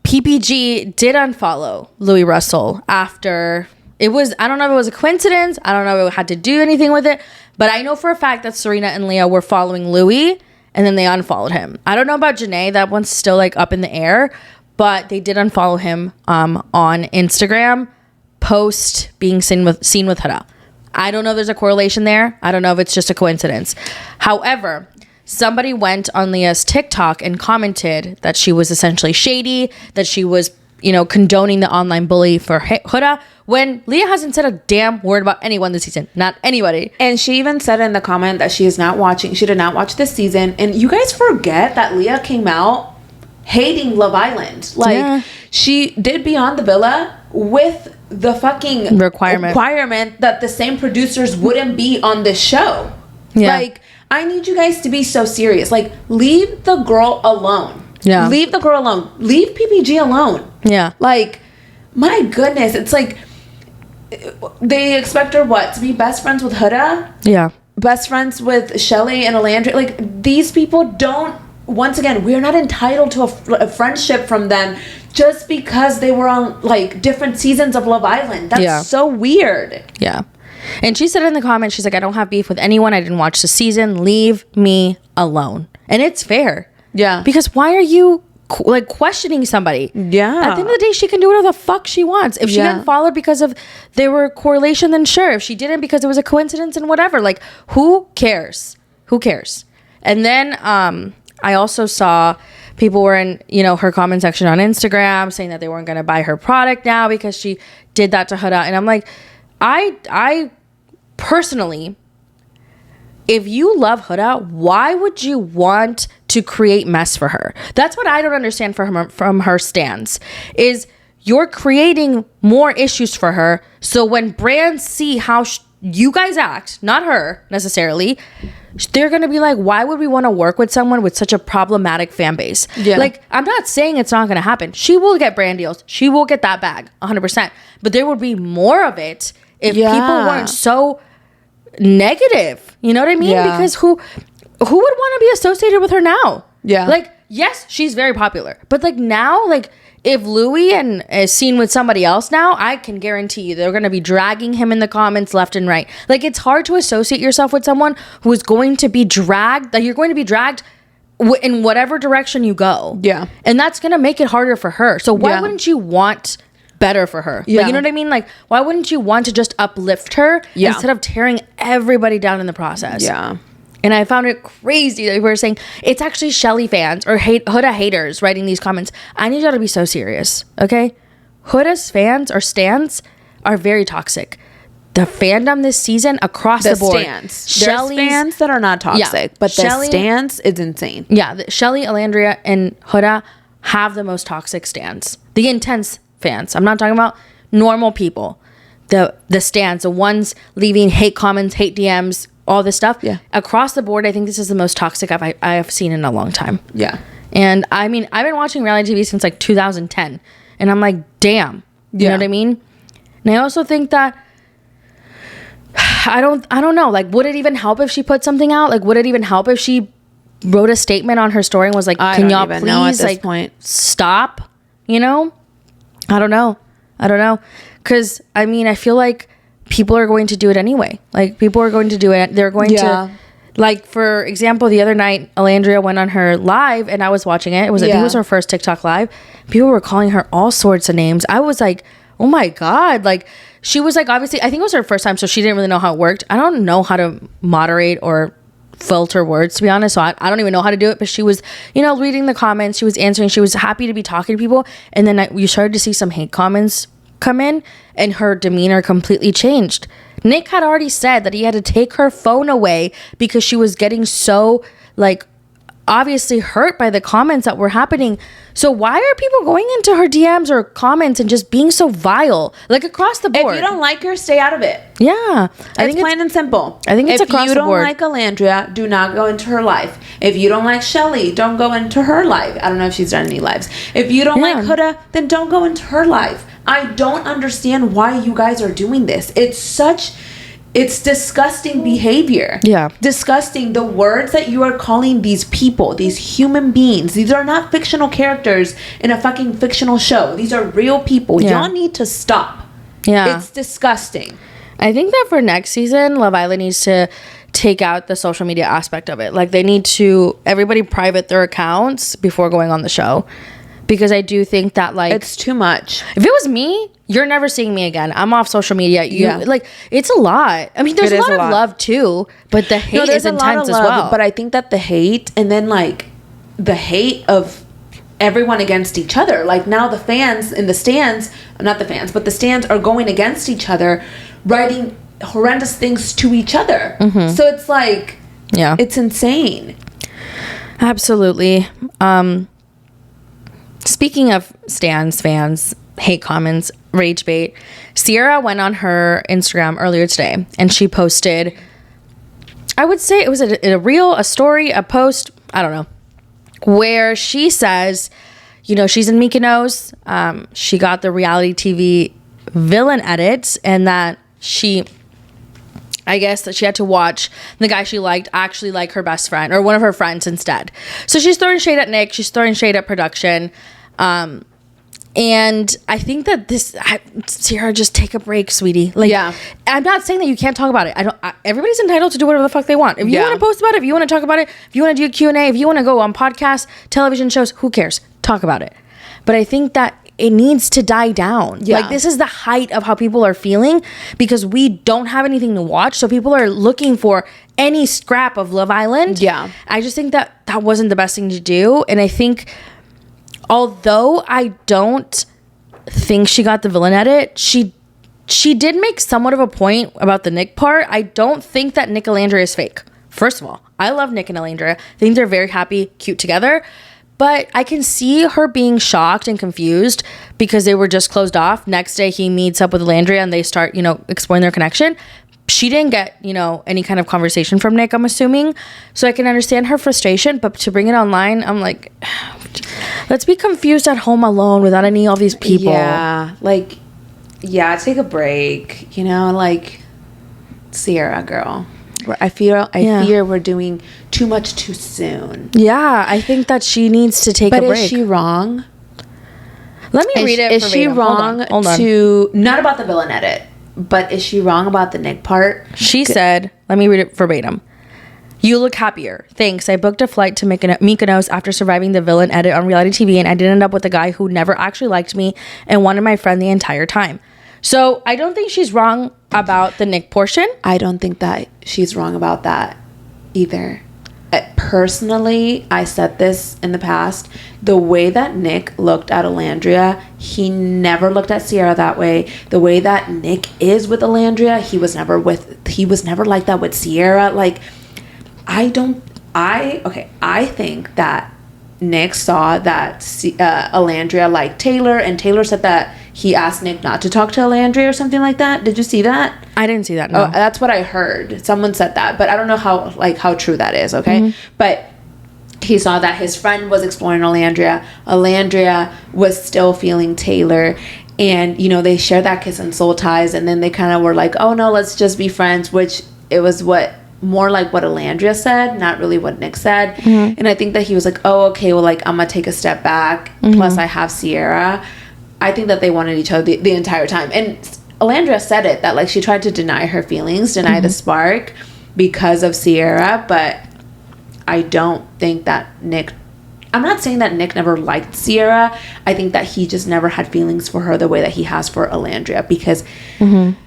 PPG did unfollow Louis Russell after... It was, I don't know if it was a coincidence. I don't know if it had to do anything with it. But I know for a fact that Serena and Leah were following Louis, and then they unfollowed him. I don't know about Janae. That one's still like up in the air. But they did unfollow him on Instagram post being seen with Huda. I don't know if there's a correlation there. I don't know if it's just a coincidence. However, somebody went on Leah's TikTok and commented that she was essentially shady, that she was, you know, condoning the online bully for Huda, when Leah hasn't said a damn word about anyone this season. Not anybody. And she even said in the comment that she did not watch this season. And you guys forget that Leah came out hating Love Island. Like, she did Beyond the Villa with the fucking requirement that the same producers wouldn't be on this show. Yeah. Like, I need you guys to be so serious. Like, leave the girl alone. Yeah. Leave the girl alone. Leave PPG alone. Yeah. Like, my goodness. It's like, they expect her, what, to be best friends with Huda? Yeah. Best friends with Shelly and Alandria? Like, these people don't, once again, we're not entitled to a friendship from them just because they were on, like, different seasons of Love Island. That's so weird. Yeah. And she said in the comments, she's like, I don't have beef with anyone. I didn't watch the season. Leave me alone. And it's fair. Yeah. Because why are you like questioning somebody? Yeah. At the end of the day, she can do whatever the fuck she wants. If she got followed because of there were correlation, then sure. If she didn't because it was a coincidence and whatever, like, who cares? Who cares? And then I also saw people were in, you know, her comment section on Instagram saying that they weren't going to buy her product now because she did that to Huda. And I'm like, I personally, if you love Huda, why would you want to create mess for her? That's what I don't understand from her stance, is you're creating more issues for her. So when brands see how you guys act, not her necessarily, they're going to be like, why would we want to work with someone with such a problematic fan base? Yeah. Like, I'm not saying it's not going to happen. She will get brand deals. She will get that bag 100%. But there would be more of it if people weren't so negative. You know what I mean? Yeah. Because who would want to be associated with her now? Yeah. Like, yes, she's very popular. But, like, now, like, if Louis is seen with somebody else now, I can guarantee you they're going to be dragging him in the comments left and right. Like, it's hard to associate yourself with someone who is going to be dragged. Like, you're going to be dragged in whatever direction you go. Yeah. And that's going to make it harder for her. So why wouldn't you want better for her? Yeah. Like, you know what I mean? Like, why wouldn't you want to just uplift her instead of tearing everybody down in the process? Yeah. And I found it crazy that people were saying it's actually Shelly fans or Huda haters writing these comments. I need y'all to be so serious, okay? Huda's fans or stans are very toxic. The fandom this season across the board. There's fans that are not toxic, but the stans is insane. Yeah, Shelly, Alandria, and Huda have the most toxic stans. The intense fans. I'm not talking about normal people. The stans, the ones leaving hate comments, hate DMs, all this stuff. Yeah. Across the board, I think this is the most toxic I have seen in a long time. Yeah. And I mean, I've been watching reality TV since like 2010. And I'm like, damn. You know what I mean? And I also think that I don't know. Like, would it even help if she put something out? Like, would it even help if she wrote a statement on her story and was like, can y'all please like stop? You know? I don't know. Because, I mean, I feel like people are going to do it anyway. Like, people are going to do it. They're going to, like, for example, the other night, Alandria went on her live and I was watching it. I think it was her first TikTok live. People were calling her all sorts of names. I was like, oh my God. Like, she was like, obviously, I think it was her first time, so she didn't really know how it worked. I don't know how to moderate or filter words, to be honest. So I don't even know how to do it. But she was, you know, reading the comments. She was answering. She was happy to be talking to people. And then you started to see some hate comments come in and her demeanor completely changed. Nick had already said that he had to take her phone away because she was getting so, like, obviously hurt by the comments that were happening. So why are people going into her DMs or comments and just being so vile, like across the board? If you don't like her, stay out of it. Yeah, I think it's plain and simple. I think it's across the board. If you don't like Alandria, do not go into her life. If you don't like Shelly, don't go into her life. I don't know if she's done any lives. If you don't like Huda, then don't go into her life. I don't understand why you guys are doing this. It's disgusting behavior. Yeah. Disgusting. The words that you are calling these people, these human beings, these are not fictional characters in a fucking fictional show. These are real people. Yeah. Y'all need to stop. Yeah. It's disgusting. I think that for next season, Love Island needs to take out the social media aspect of it. Like, they need to, everybody private their accounts before going on the show. Because I do think that, like, it's too much. If it was me, you're never seeing me again. I'm off social media. Like, it's a lot. I mean, there's a lot of love too, but the hate is intense as well. But I think that the hate, and then like the hate of everyone against each other. Like, now the fans in the stands, not the fans, but the stands are going against each other, writing horrendous things to each other. Mm-hmm. So it's like, yeah, it's insane. Absolutely. Speaking of stands, fans, hate comments, rage bait, Sierra went on her Instagram earlier today and she posted, I would say it was a reel, a story, a post, I don't know, where she says, you know, she's in Mykonos. She got the reality TV villain edits, and that I guess that she had to watch the guy she liked actually like her best friend or one of her friends instead. So she's throwing shade at Nick. She's throwing shade at production. And I think that Sierra, just take a break, sweetie. Like, yeah. I'm not saying that you can't talk about it. Everybody's entitled to do whatever the fuck they want. If you want to post about it, if you want to talk about it, if you want to do a Q&A, if you want to go on podcasts, television shows, who cares? Talk about it. But I think that it needs to die down. Yeah. Like, this is the height of how people are feeling because we don't have anything to watch. So people are looking for any scrap of Love Island. Yeah. I just think that wasn't the best thing to do. And I think, although I don't think she got the villain edit, she did make somewhat of a point about the Nick part. I don't think that Nick and Alandria is fake. First of all, I love Nick and Alandria. I think they're very happy, cute together. But I can see her being shocked and confused because they were just closed off. Next day, he meets up with Alandria and they start, exploring their connection. She didn't get, any kind of conversation from Nick, I'm assuming. So I can understand her frustration. But to bring it online, I'm like, let's be confused at home alone without any of these people. Yeah. Take a break. Sierra, girl. I fear we're doing too much too soon. Yeah, I think that she needs to take a break. But is she wrong? Let me read it. Is she wrong to not about the villain edit, but is she wrong about the Nick part? She said, let me read it verbatim. You look happier. Thanks. I booked a flight to Mykonos after surviving the villain edit on reality TV, and I did end up with a guy who never actually liked me and wanted my friend the entire time. So I don't think she's wrong about the Nick portion. I don't think that she's wrong about that either. Personally, I said this in the past. The way that Nick looked at Alandria, he never looked at Sierra that way. The way that Nick is with Alandria, he was never like that with Sierra. I think that Nick saw that Alandria liked Taylor, and Taylor said that he asked Nick not to talk to Alandria or something like that. Did you see that? I didn't see that, no. Oh, that's what I heard. Someone said that, but I don't know how true that is, okay? Mm-hmm. But he saw that his friend was exploring Alandria. Alandria was still feeling Taylor, and, they shared that kiss and soul ties, and then they kind of were like, oh, no, let's just be friends, which it was more like what Alandria said, not really what Nick said. Mm-hmm. And I think that he was like, oh, okay, well, I'm going to take a step back. Mm-hmm. Plus, I have Sierra. I think that they wanted each other the entire time. And Alandria said it, that, she tried to deny her feelings, deny the spark because of Sierra. But I don't think that Nick... I'm not saying that Nick never liked Sierra. I think that he just never had feelings for her the way that he has for Alandria. Because... Mm-hmm.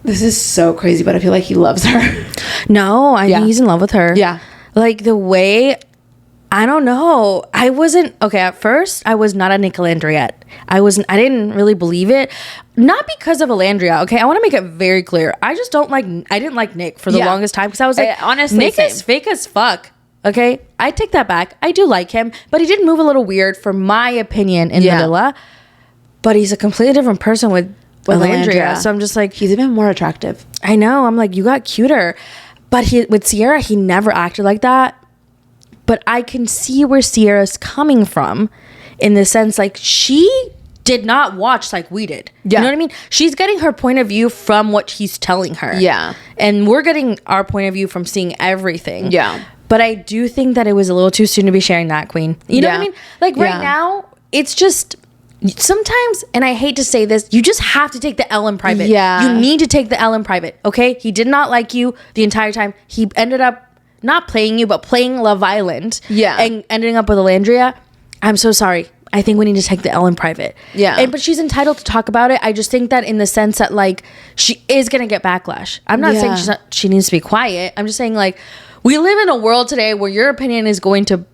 This is so crazy, but I feel like he loves her. No, I think he's in love with her. Yeah. The way, I don't know. At first, I was not a Nick Alandria. I didn't really believe it. Not because of Alandria, okay? I want to make it very clear. I didn't like Nick for the longest time because I was like, honestly, Nick is fake as fuck. Okay, I take that back. I do like him, but he did move a little weird, for my opinion, in the villa. But he's a completely different person with Alandria. So I'm just like, he's even more attractive. I know. I'm like, you got cuter. But with Sierra, he never acted like that. But I can see where Sierra's coming from, in the sense, like, she did not watch like we did. You know what I mean? She's getting her point of view from what he's telling her. Yeah. And we're getting our point of view from seeing everything. Yeah. But I do think that it was a little too soon to be sharing that, Queen. You know what I mean? Like, right now, it's just... Sometimes, and I hate to say this, you just have to take the L in private. Yeah. You need to take the L in private, okay? He did not like you the entire time. He ended up not playing you, but playing Love Island. Yeah. And ending up with Alandria. I'm so sorry. I think we need to take the L in private. Yeah. But she's entitled to talk about it. I just think that in the sense that, like, she is going to get backlash. I'm not saying she needs to be quiet. I'm just saying, like, we live in a world today where your opinion is going to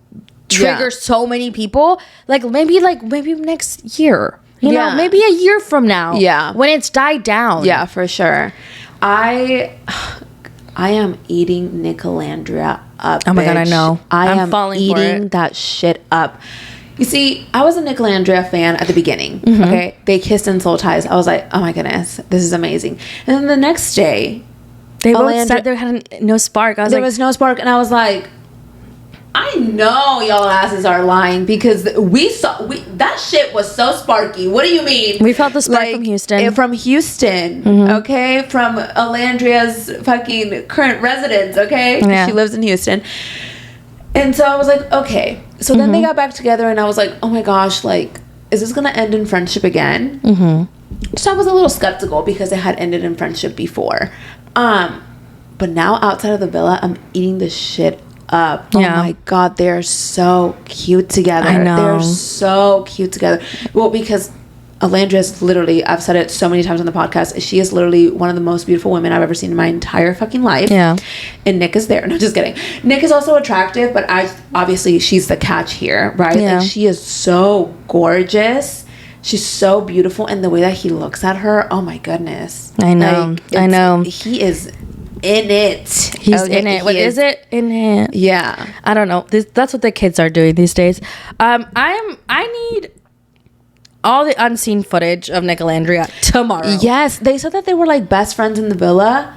trigger so many people. Like maybe next year. You know, maybe a year from now. Yeah. When it's died down. Yeah, for sure. I am eating Nicolandria up. Oh my god, I know. I'm falling eating that shit up. You see, I was a Nicolandria fan at the beginning. Mm-hmm. Okay. They kissed in Soul Ties. I was like, oh my goodness, this is amazing. And then the next day, they both said there had no spark. There was no spark, and I was like, I know y'all asses are lying, because that shit was so sparky. What do you mean? We felt the spark from Houston. From Houston, okay? From Alandria's fucking current residence, okay? Yeah. She lives in Houston. And so I was like, okay. So then they got back together, and I was like, oh my gosh, like, is this going to end in friendship again? So I was a little skeptical, because it had ended in friendship before. But now outside of the villa, I'm eating this shit up. Oh my god, they're so cute together. I know. They're so cute together. Well, because Alandria is literally, I've said it so many times on the podcast, she is literally one of the most beautiful women I've ever seen in my entire fucking life. Yeah. And Nick is there. No, just kidding. Nick is also attractive, but obviously she's the catch here, right? Yeah. Like, she is so gorgeous. She's so beautiful, and the way that he looks at her, oh my goodness. I know. Like, I know. He is in it. He's in it. What is it? In it. Yeah. I don't know. That's what the kids are doing these days. I need all the unseen footage of Nicolandria tomorrow. Yes. They said that they were like best friends in the villa.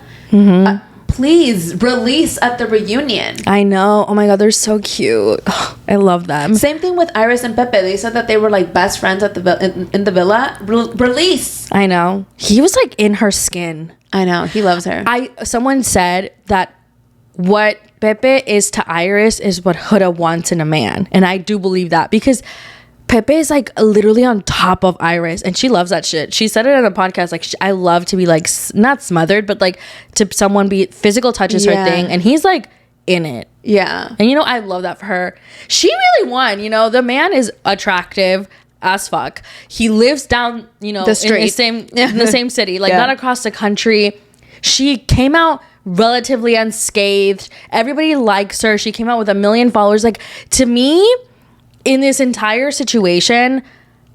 Please release at the reunion. I know. Oh my god, they're so cute. Oh, I love them. Same thing with Iris and Pepe. They said that they were like best friends at the in the villa. Release. I know. He was like in her skin. I know. He loves her. Someone said that what Pepe is to Iris is what Huda wants in a man, and I do believe that, because Pepe is like literally on top of Iris, and she loves that shit. She said it on the podcast, like, I love to be like not smothered, but like to someone be physical touch is her thing, and he's like in it. Yeah. And you know, I love that for her. She really won. You know, the man is attractive as fuck. He lives down, you know, in the same city, like not across the country. She came out relatively unscathed. Everybody likes her. She came out with 1 million followers. Like, to me, in this entire situation,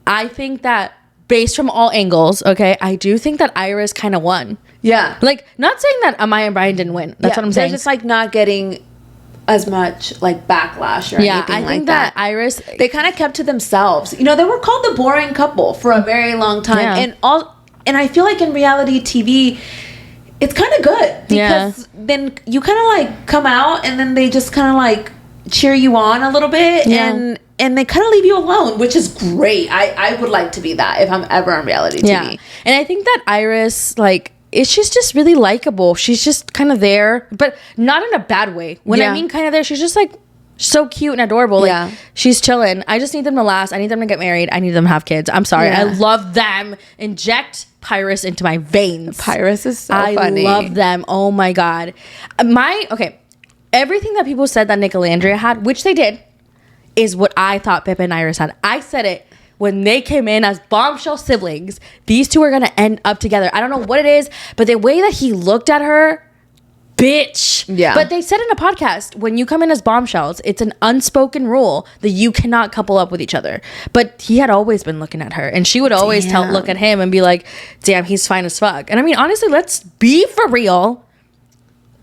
I think that based from all angles, okay, I do think that Iris kind of won. Yeah. Like, not saying that Amaya and Brian didn't win. That's what I'm saying. They're just like not getting as much like backlash or anything like that. Yeah, I think that Iris, they kind of kept to themselves. You know, they were called the boring couple for a very long time. And I feel like in reality TV, it's kind of good, because then you kind of like come out, and then they just kind of like cheer you on a little bit, and they kind of leave you alone, which is great. I would like to be that if I'm ever on reality TV. Yeah. And I think that Iris, like, she's just really likable. She's just kind of there, but not in a bad way. When I mean kind of there, she's just like so cute and adorable. Like, she's chilling. I just need them to last. I need them to get married. I need them to have kids. I'm sorry. I love them. Inject Pyrus into my veins. Pyrus is so funny. I love them. Oh my god. Everything that people said that Nicolandria had, which they did, is what I thought Pepe and Iris had. I said it when they came in as bombshell siblings. These two are going to end up together. I don't know what it is, but the way that he looked at her, bitch. Yeah. But they said in a podcast, when you come in as bombshells, it's an unspoken rule that you cannot couple up with each other. But he had always been looking at her, and she would always look at him and be like, damn, he's fine as fuck. And I mean, honestly, let's be for real.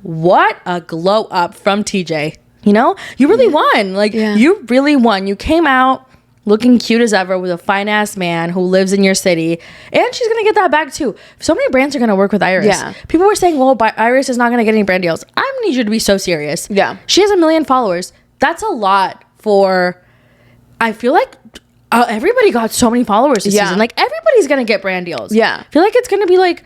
What a glow up from TJ. You know, you really won. Like, you really won. You came out looking cute as ever with a fine ass man who lives in your city, and she's gonna get that back too. So many brands are gonna work with Iris. Yeah. People were saying, well, Iris is not gonna get any brand deals. I need you to be so serious. Yeah. She has 1 million followers. That's a lot for, I feel like everybody got so many followers this season. Like, everybody's gonna get brand deals. Yeah. I feel like it's gonna be like,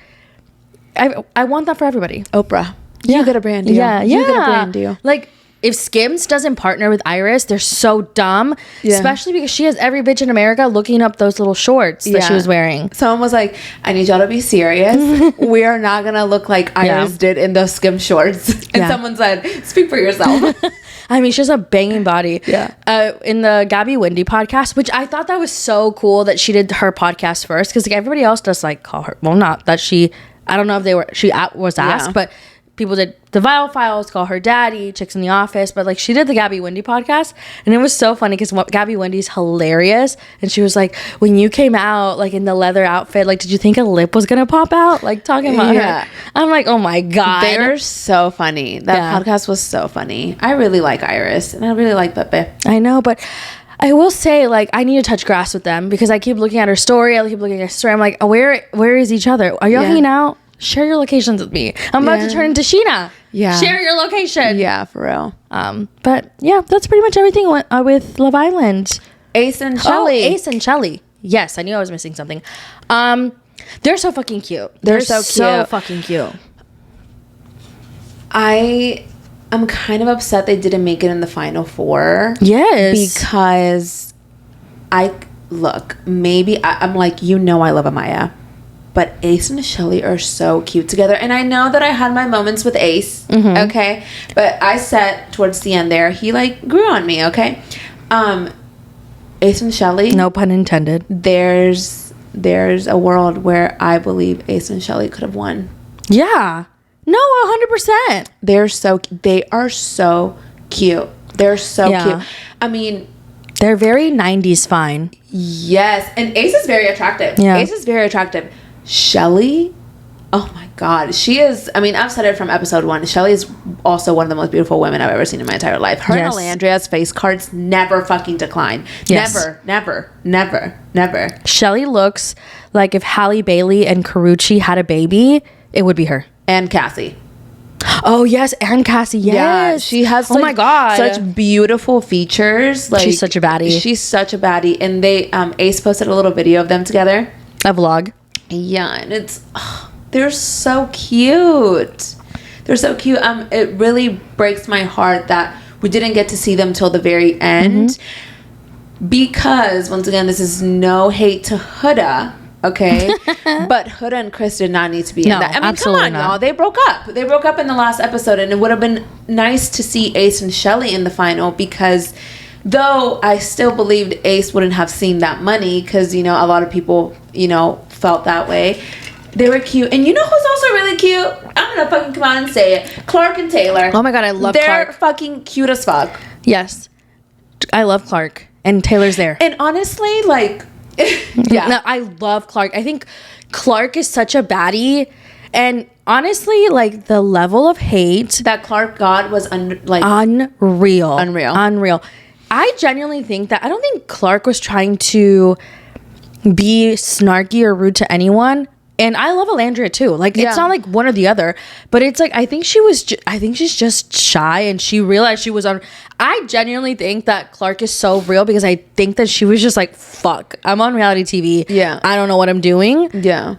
I want that for everybody. Oprah. You get a brand deal. Yeah. You get a brand deal. Like, if Skims doesn't partner with Iris, they're so dumb. Yeah. Especially because she has every bitch in America looking up those little shorts that she was wearing. Someone was like, I need y'all to be serious. We are not going to look like Iris did in those Skims shorts. And someone said, speak for yourself. I mean, she has a banging body. Yeah. In the Gabby Wendy podcast, which I thought that was so cool that she did her podcast first. Because like, everybody else does like call her. Well, not that she, I don't know if she was asked, but people did the Vial Files, call her daddy, Chicks in the Office, but like she did the Gabby Wendy podcast, and it was so funny because Gabby Wendy's hilarious, and she was like, when you came out like in the leather outfit, like, did you think a lip was gonna pop out? Like, talking about her. I'm like, oh my god, they're so funny. That podcast was so funny. I really like Iris, and I really like Pepe. I know, but I will say, like, I need to touch grass with them because I keep looking at her story. I keep looking at her story. I'm like, where is each other? Are y'all hanging out? Share your locations with me. I'm about to turn into Sheena. Yeah. Share your location. Yeah, for real. But yeah, that's pretty much everything with Love Island. Ace and Shelly. Oh, Ace and Shelly. Yes, I knew I was missing something. They're so fucking cute. They're so fucking cute. I'm kind of upset they didn't make it in the final 4. Yes. Because maybe I'm like, I love Amaya. But Ace and Shelly are so cute together. And I know that I had my moments with Ace, okay? But I said towards the end there, he, like, grew on me, okay? Ace and Shelly. No pun intended. There's a world where I believe Ace and Shelly could have won. Yeah. No, 100%. They are so cute. They're so cute. I mean, they're very 90s fine. Yes. And Ace is very attractive. Yeah. Ace is very attractive. Shelly, oh my god, she is, I mean, I've said it from episode 1, Shelly is also one of the most beautiful women I've ever seen in my entire life. Her and Alandria's face cards never fucking decline. Never. Shelly looks like if Halle Bailey and Karrueche had a baby, it would be her. And Cassie. Oh yes, and Cassie. Yes, yeah, she has. Oh my god, such beautiful features. Like, she's such a baddie. She's such a baddie. And they, Ace posted a little video of them together. A vlog. Yeah, and they're so cute. They're so cute. It really breaks my heart that we didn't get to see them till the very end. Because once again, this is no hate to Huda. Okay, but Huda and Chris did not need to be in that. I mean, come on, y'all. They broke up. They broke up in the last episode, and it would have been nice to see Ace and Shelly in the final because, though I still believed Ace wouldn't have seen that money because, a lot of people, felt that way. They were cute. And you know who's also really cute? I'm going to fucking come out and say it. Clark and Taylor. Oh my god, I love Clark. They're fucking cute as fuck. Yes. I love Clark. And Taylor's there. And honestly, like... yeah. No, I love Clark. I think Clark is such a baddie, and honestly, like, the level of hate that Clark got was unreal. I genuinely think that I don't think Clark was trying to be snarky or rude to anyone. And I love Alandria too. Like, it's not like one or the other, but it's like, I think she's just shy, and she realized she was on. I genuinely think that Clark is so real because I think that she was just like, fuck, I'm on reality TV. Yeah. I don't know what I'm doing. Yeah.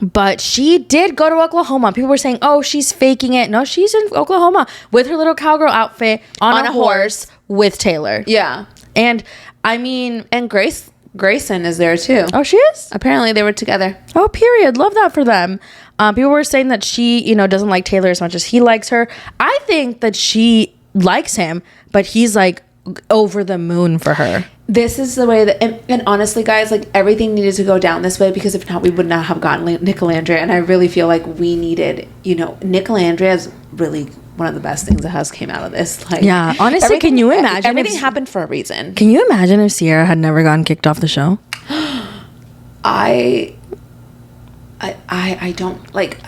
But she did go to Oklahoma. People were saying, oh, she's faking it. No, she's in Oklahoma with her little cowgirl outfit on a horse with Taylor. Yeah. And I mean, and Grayson is there too. Oh, she is? Apparently they were together. Oh, period. Love that for them. People were saying that she, doesn't like Taylor as much as he likes her. I think that she likes him, but he's like over the moon for her. This is the way that, and honestly, guys, like, everything needed to go down this way because if not, we would not have gotten Nick Alandria. And I really feel like we needed, Nick Alandria is really one of the best things that has came out of this. Like, yeah, honestly, can you imagine? Everything happened for a reason. Can you imagine if Sierra had never gotten kicked off the show? I don't like.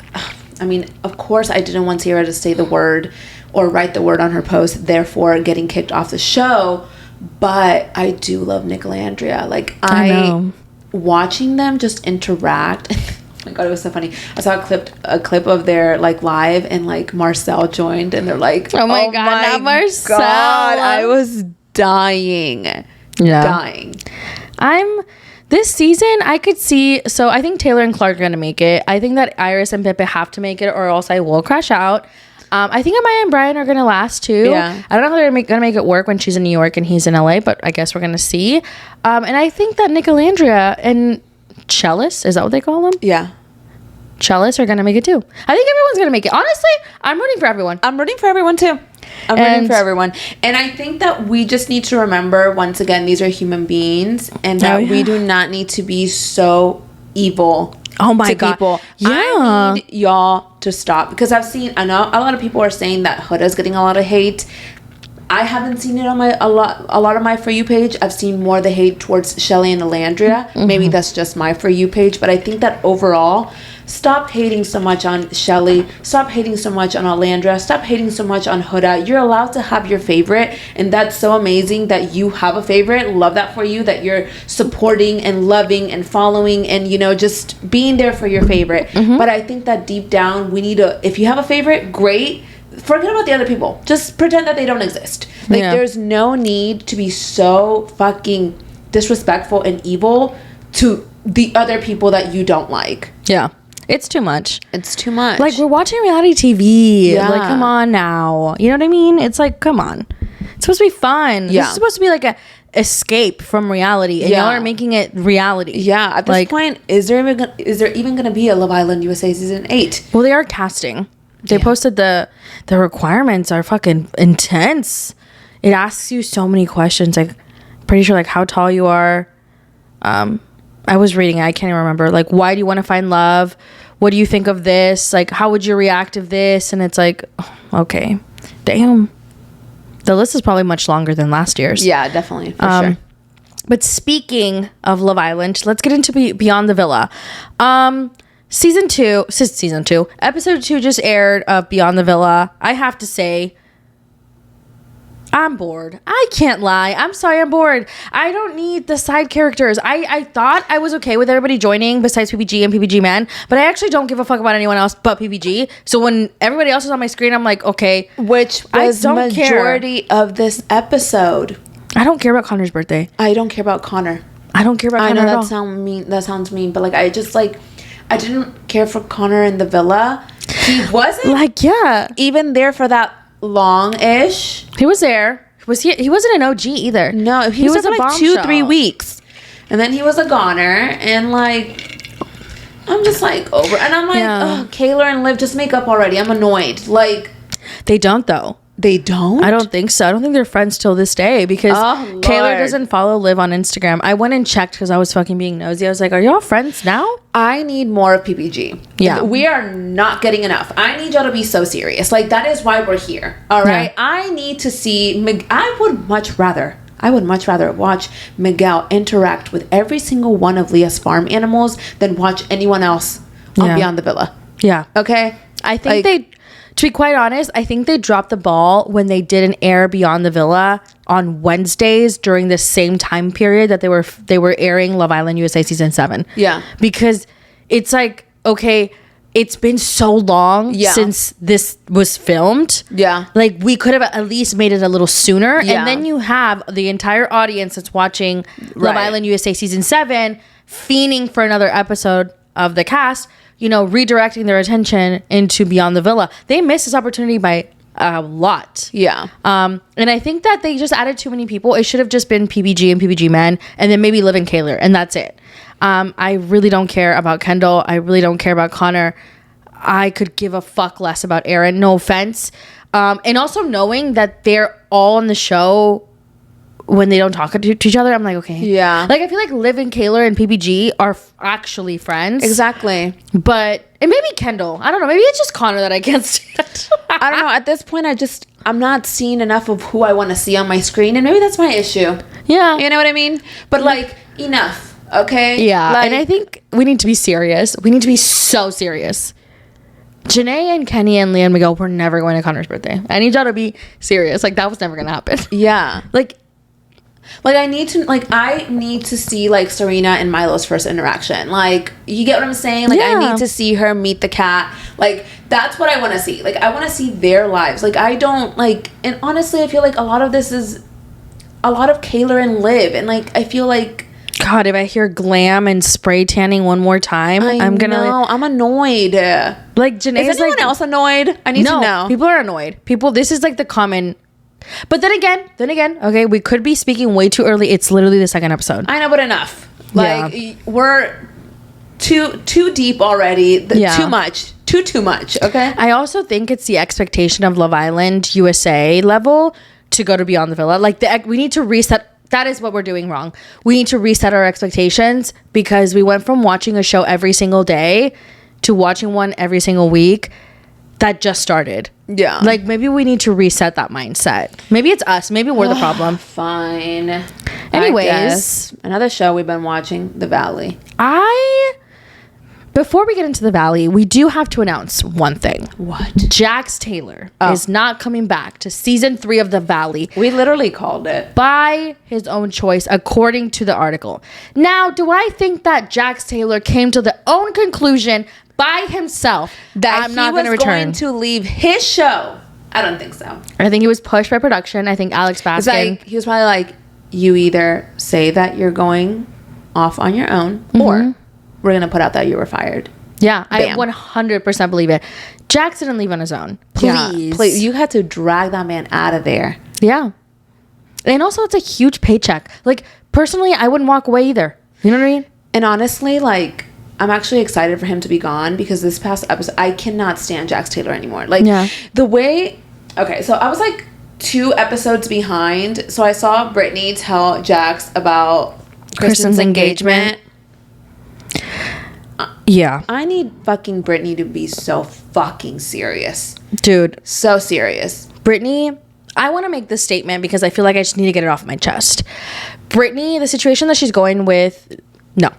I mean, of course, I didn't want Sierra to say the word or write the word on her post, therefore getting kicked off the show. But I do love Nick and Andrea. Like, I know. Watching them just interact. Oh my god, it was so funny. I saw a clip of their like live, and like Marcel joined, and they're like, oh my god, not Marcel. God, I was dying. Yeah. Dying. This season, I could see, so I think Taylor and Clark are going to make it. I think that Iris and Pepe have to make it, or else I will crash out. I think Amaya and Brian are going to last too. Yeah. I don't know how they're going to make it work when she's in New York and he's in LA, but I guess we're going to see. And I think that Nick and Andrea and Chellis, is that what they call them? Yeah. Chellis are going to make it too. I think everyone's going to make it. Honestly, I'm rooting for everyone. I'm rooting for everyone too. I'm rooting for everyone. And I think that we just need to remember, once again, these are human beings, and that we do not need to be so evil. Oh my god. People. Yeah. I need y'all to stop, because I know a lot of people are saying that Huda's getting a lot of hate. I haven't seen it on a lot of my For You page. I've seen more of the hate towards Shelly and Alandria. Mm-hmm. Maybe that's just my For You page, but I think that overall, stop hating so much on Shelly. Stop hating so much on Alandria. Stop hating so much on Huda. You're allowed to have your favorite, and that's so amazing that you have a favorite. Love that for you, that you're supporting and loving and following and, you know, just being there for your favorite. Mm-hmm. But I think that deep down, we need to, if you have a favorite, great. Forget about the other people. Just pretend that they don't exist. Like, there's no need to be so fucking disrespectful and evil to the other people that you don't like. Yeah. It's too much. It's too much. Like, we're watching reality TV. Yeah. Like, come on now. You know what I mean? It's like, come on. It's supposed to be fun. Yeah. This is supposed to be like a escape from reality, and y'all are making it reality. Yeah. At this point, is there even going to be a Love Island USA season 8? Well, they are casting. They posted the requirements are fucking intense. It asks you so many questions. Like, pretty sure like how tall you are. I was reading it. I can't even remember. Like, why do you want to find love? What do you think of this? Like, how would you react if this? And it's like, oh, okay, damn. The list is probably much longer than last year's. Yeah, definitely, for sure. But speaking of Love Island, let's get into Beyond the Villa. Season 2, episode 2 just aired of Beyond the Villa. I have to say, I'm bored. I can't lie. I'm sorry, I'm bored. I don't need the side characters. I thought I was okay with everybody joining besides PPG and PPG Man, but I actually don't give a fuck about anyone else but PPG. So when everybody else is on my screen, I'm like, okay. Which was the majority of this episode. I don't care about Connor's birthday. I don't care about Connor. I don't care about Connor at all. That sounds mean, but like, I didn't care for Connor in the villa. He wasn't even there for that long-ish. He was there. He wasn't an OG either. No, he was there for like 2-3 weeks, and then he was a goner. And like, I'm just like over. And I'm like, oh, Kayla and Liv, just make up already. I'm annoyed. Like, they don't though. They don't? I don't think so. I don't think they're friends till this day, because Kayla doesn't follow Liv on Instagram. I went and checked because I was fucking being nosy. I was like, are y'all friends now? I need more of PPG. Yeah. We are not getting enough. I need y'all to be so serious. Like, that is why we're here. All right? Yeah. I need to see... I would much rather watch Miguel interact with every single one of Leah's farm animals than watch anyone else on Beyond the Villa. Yeah. Okay? I think to be quite honest, I think they dropped the ball when they didn't air Beyond the Villa on Wednesdays during the same time period that they were airing Love Island USA season 7. Yeah. Because it's like, okay, it's been so long since this was filmed. Yeah. Like, we could have at least made it a little sooner. Yeah. And then you have the entire audience that's watching Love Island USA season 7 fiending for another episode of the cast, you know, redirecting their attention into Beyond the Villa. They missed this opportunity by a lot. Yeah. And I think that they just added too many people. It should have just been PPG and PPG Men, and then maybe Liv and Kayla, and that's it. I really don't care about Kendall. I really don't care about Connor. I could give a fuck less about Aaron. No offense. And also knowing that they're all on the show when they don't talk to each other, I'm like, okay. Yeah. Like, I feel like Liv and Kayla and PPG are actually friends. Exactly. But, and maybe Kendall. I don't know. Maybe it's just Connor that I can't stand. I don't know. At this point, I'm not seeing enough of who I want to see on my screen. And maybe that's my issue. Yeah. You know what I mean? But, like, enough. Okay? Yeah. Like, and I think we need to be serious. We need to be so serious. Janae and Kenny and Leah and Miguel were never going to Connor's birthday. I need y'all to be serious. Like, that was never going to happen. Yeah. Like, I need to see, like, Serena and Milo's first interaction. Like, you get what I'm saying? Like, I need to see her meet the cat. Like, that's what I want to see. Like, I want to see their lives. Like, I don't, like... And honestly, I feel like a lot of this is... A lot of Kayla and Liv. And, like, I feel like... God, if I hear glam and spray tanning one more time, I'm gonna... No, I'm annoyed. Like, Janae is anyone else annoyed? I need to know. People are annoyed. This is, like, the common... But then again, okay, we could be speaking way too early. It's literally the second episode. I know, but enough. Like, we're too deep already. Too much. Too much, okay? I also think it's the expectation of Love Island USA level to go to Beyond the Villa. Like, we need to reset. That is what we're doing wrong. We need to reset our expectations because we went from watching a show every single day to watching one every single week that just started. Yeah. Like, maybe we need to reset that mindset. Maybe it's us. Maybe we're the problem. Fine. Anyways. Another show we've been watching, The Valley. Before we get into The Valley, we do have to announce one thing. What? Jax Taylor is not coming back to season 3 of The Valley. We literally called it. By his own choice, according to the article. Now, do I think that Jax Taylor came to the own conclusion by himself that I'm not going to return? Going to leave his show? I don't think so. I think he was pushed by production. I think Alex Baskin. He was probably like, you either say that you're going off on your own, or we're going to put out that you were fired. Yeah, Bam. I 100% believe it. Jax didn't leave on his own. Please. Please. You had to drag that man out of there. Yeah. And also, it's a huge paycheck. Like, personally, I wouldn't walk away either. You know what I mean? And honestly, like, I'm actually excited for him to be gone because this past episode, I cannot stand Jax Taylor anymore. Like, the way... Okay, so I was, like, 2 episodes behind. So I saw Brittany tell Jax about Kristen's engagement. Yeah. I need fucking Brittany to be so fucking serious. Dude. So serious. Brittany, I want to make this statement because I feel like I just need to get it off my chest. Brittany, the situation that she's going with... No.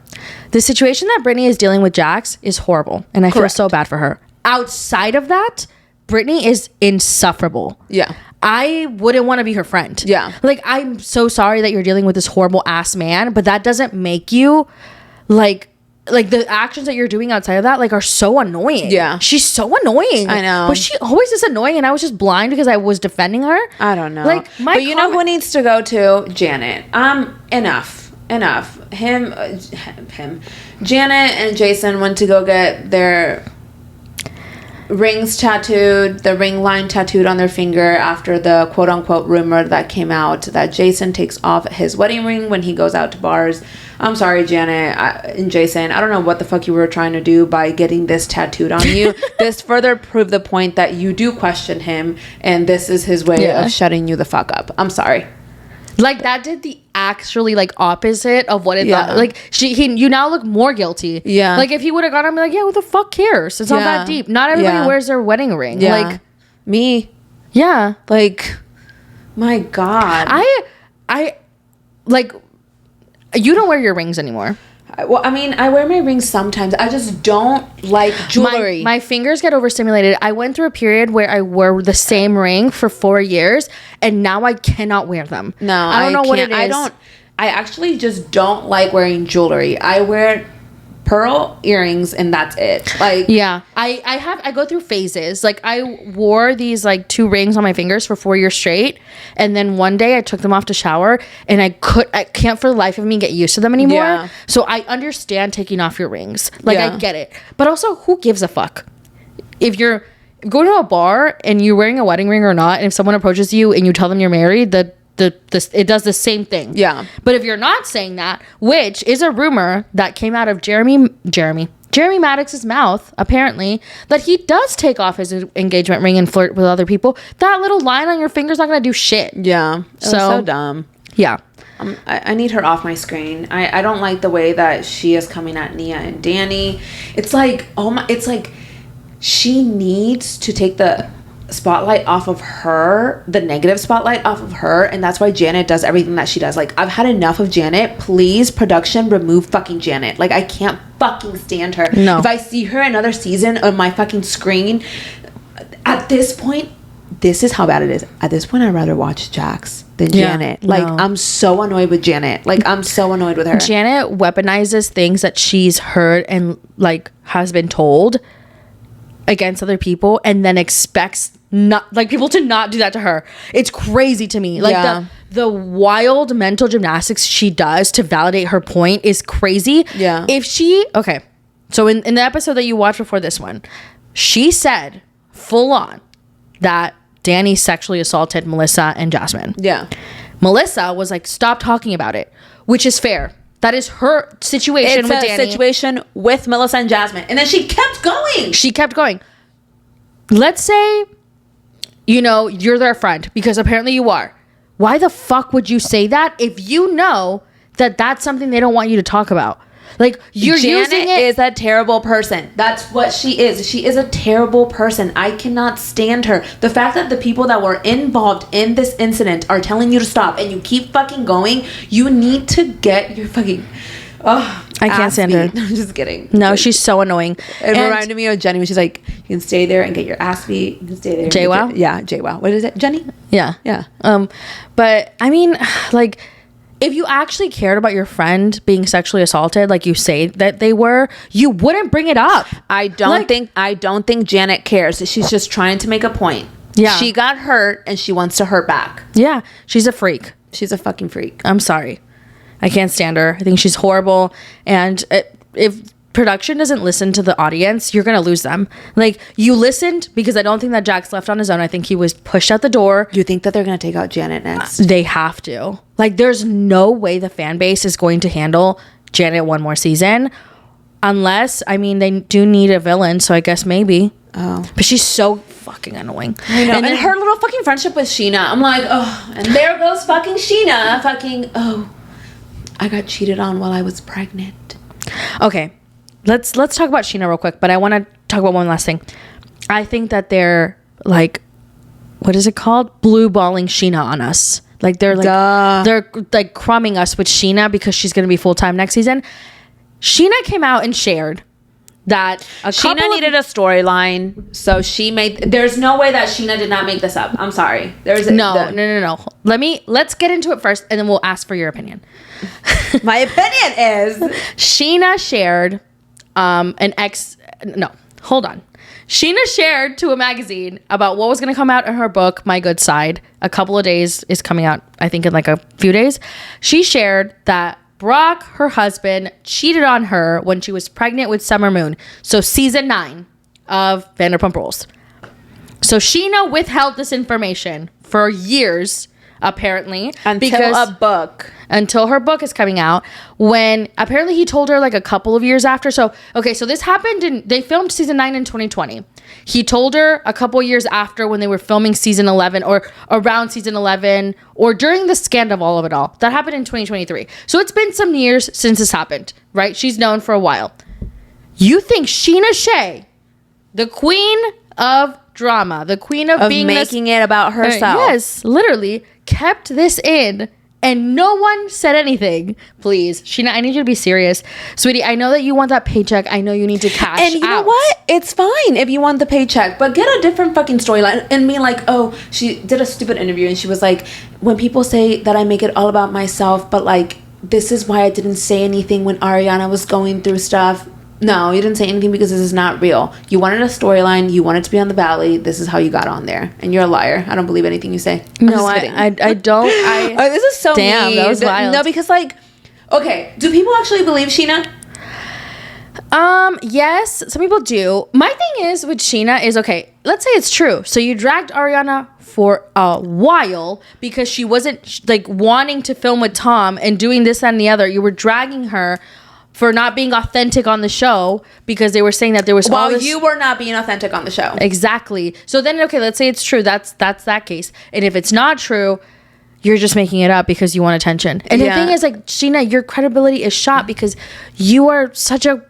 The situation that Brittany is dealing with Jax is horrible. And I feel so bad for her. Outside of that, Brittany is insufferable. Yeah. I wouldn't want to be her friend. Yeah. Like, I'm so sorry that you're dealing with this horrible ass man, but that doesn't make you, like the actions that you're doing outside of that, like, are so annoying. Yeah. She's so annoying. I know. But she always is annoying, and I was just blind because I was defending her. I don't know. Like, but you know who needs to go to? Janet. Enough. Him. Janet and Jason went to go get their rings tattooed, the ring line tattooed on their finger after the quote-unquote rumor that came out that Jason takes off his wedding ring when he goes out to bars. I'm sorry, Janet and Jason. I don't know what the fuck you were trying to do by getting this tattooed on you. This further proved the point that you do question him, and this is his way of shutting you the fuck up. I'm sorry. Like, that did the actually, like, opposite of what it thought. Like, you now look more guilty. Yeah. Like, if he would have gone, I'd be like, yeah, who the fuck cares? It's not that deep. Not everybody wears their wedding ring. Yeah. Like, me. Yeah. Like, my God. I like, you don't wear your rings anymore. Well, I mean, I wear my rings sometimes. I just don't like jewelry. My fingers get overstimulated. I went through a period where I wore the same ring for 4 years, and now I cannot wear them. No, I don't know what it is. I actually just don't like wearing jewelry. I wear pearl earrings and that's it. Like, yeah, I go through phases. Like, I wore these, like, 2 rings on my fingers for 4 years straight, and then one day I took them off to shower, and I can't for the life of me get used to them anymore. Yeah. So I understand taking off your rings. Like, I get it. But also, who gives a fuck if you're going to a bar and you're wearing a wedding ring or not, and if someone approaches you and you tell them you're married, it does the same thing. Yeah. But if you're not saying that, which is a rumor that came out of Jeremy Maddox's mouth, apparently, that he does take off his engagement ring and flirt with other people, that little line on your finger's not gonna do shit. Yeah. So dumb. Yeah. I need her off my screen. I don't like the way that she is coming at Nia and Danny. It's like, she needs to take the spotlight off of her, the negative spotlight off of her, and that's why Janet does everything that she does. Like, I've had enough of Janet. Please, production, remove fucking Janet. Like, I can't fucking stand her. No. If I see her another season on my fucking screen, at this point, this is how bad it is. At this point, I'd rather watch Jax than Janet. Like, I'm so annoyed with Janet. Like, I'm so annoyed with her. Janet weaponizes things that she's heard and, like, has been told against other people, and then expects not, like, people to not do that to her. It's crazy to me. Like, the wild mental gymnastics she does to validate her point is crazy. Yeah. If she, okay, so in the episode that you watched before this one, she said full on that Danny sexually assaulted Melissa and Jasmine. Yeah. Melissa was like, stop talking about it, which is fair. That is her situation with Danny. It's a situation with Melissa and Jasmine. And then she kept going. She kept going. Let's say, you know, you're their friend, because apparently you are. Why the fuck would you say that if you know that that's something they don't want you to talk about? Like, you're Janet using it. is a terrible person. That's what she is. She is a terrible person. I cannot stand her. The fact that the people that were involved in this incident are telling you to stop and you keep fucking going, you need to get your fucking... Oh, I can't stand her. I'm just kidding. No, like, she's so annoying. It reminded me of Jenny when she's like, you can stay there and get your ass beat. You can stay there. JWoww? Yeah, JWoww. What is it? Jenny? Yeah. Yeah. But I mean, like, if you actually cared about your friend being sexually assaulted, like you say that they were, you wouldn't bring it up. I don't think Janet cares. She's just trying to make a point. Yeah. She got hurt and she wants to hurt back. Yeah. She's a freak. She's a fucking freak. I'm sorry. I can't stand her. I think she's horrible. And if production doesn't listen to the audience, you're going to lose them. Like, you listened because I don't think that Jax left on his own. I think he was pushed out the door. You think that they're going to take out Janet next? They have to. Like, there's no way the fan base is going to handle Janet one more season. Unless, I mean, they do need a villain. So I guess maybe. Oh. But she's so fucking annoying. I know. And her little fucking friendship with Sheena. I'm like, oh, and there goes fucking Sheena. Fucking, oh, I got cheated on while I was pregnant. Okay. Let's talk about Sheena real quick, but I want to talk about one last thing. I think that they're like, what is it called? Blue balling Sheena on us. Like, they're like, they're like crumbing us with Sheena because she's going to be full-time next season. Sheena came out and shared that Sheena needed a storyline, so she made. There's no way that Sheena did not make this up. I'm sorry. No. Let's get into it first, and then we'll ask for your opinion. My opinion is Sheena shared Sheena shared to a magazine about what was going to come out in her book, My Good Side. A couple of days is coming out, I think, in like a few days. She shared that Brock, her husband, cheated on her when she was pregnant with Summer Moon. So season 9 of Vanderpump Rules. So Sheena withheld this information for years, apparently. Until her book is coming out, when apparently he told her like a couple of years after. So, okay, so this happened they filmed season 9 in 2020. He told her a couple of years after, when they were filming season 11 or around season 11 or during the scandal of all of it all. That happened in 2023. So it's been some years since this happened, right? She's known for a while. You think Sheena Shea, the queen of drama, the queen of being making it about herself. Yes, literally kept this in and no one said anything. Please, Sheena, I need you to be serious. Sweetie, I know that you want that paycheck. I know you need to cash out. And you know what? It's fine if you want the paycheck, but get a different fucking storyline. And be like, oh, she did a stupid interview and she was like, when people say that I make it all about myself, but like, this is why I didn't say anything when Ariana was going through stuff. No, you didn't say anything because this is not real. You wanted a storyline. You wanted to be on the Valley. This is how you got on there. And you're a liar. I don't believe anything you say. No, I don't. This is so damn, mean. That was wild. No, because like, okay, do people actually believe Sheena? Yes, some people do. My thing is with Sheena is, okay, let's say it's true. So you dragged Ariana for a while because she wasn't like wanting to film with Tom and doing this and the other. You were dragging her for not being authentic on the show because they were saying that there was you were not being authentic on the show. Exactly. So then, okay, let's say it's true. That's that case. And if it's not true, you're just making it up because you want attention. And the thing is, like, Sheena, your credibility is shot because you are such a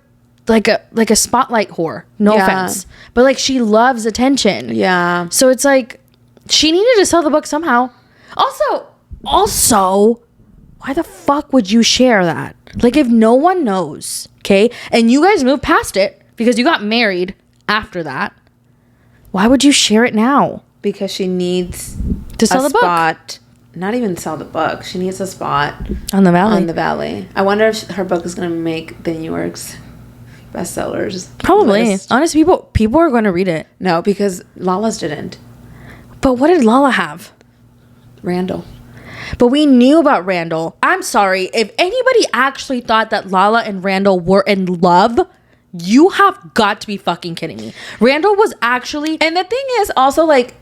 like a spotlight whore. No offense. But like she loves attention. Yeah. So it's like she needed to sell the book somehow. Also, why the fuck would you share that? Like if no one knows, okay? And you guys moved past it because you got married after that. Why would you share it now? Because she needs to sell the spot. book. Not even sell the book. She needs a spot on the Valley. I wonder if her book is going to make the New York's bestsellers. Probably. List. Honestly, people are going to read it. No, because Lala's didn't. But what did Lala have? Randall. But we knew about Randall. I'm sorry. If anybody actually thought that Lala and Randall were in love, you have got to be fucking kidding me. Randall was actually... And the thing is also, like,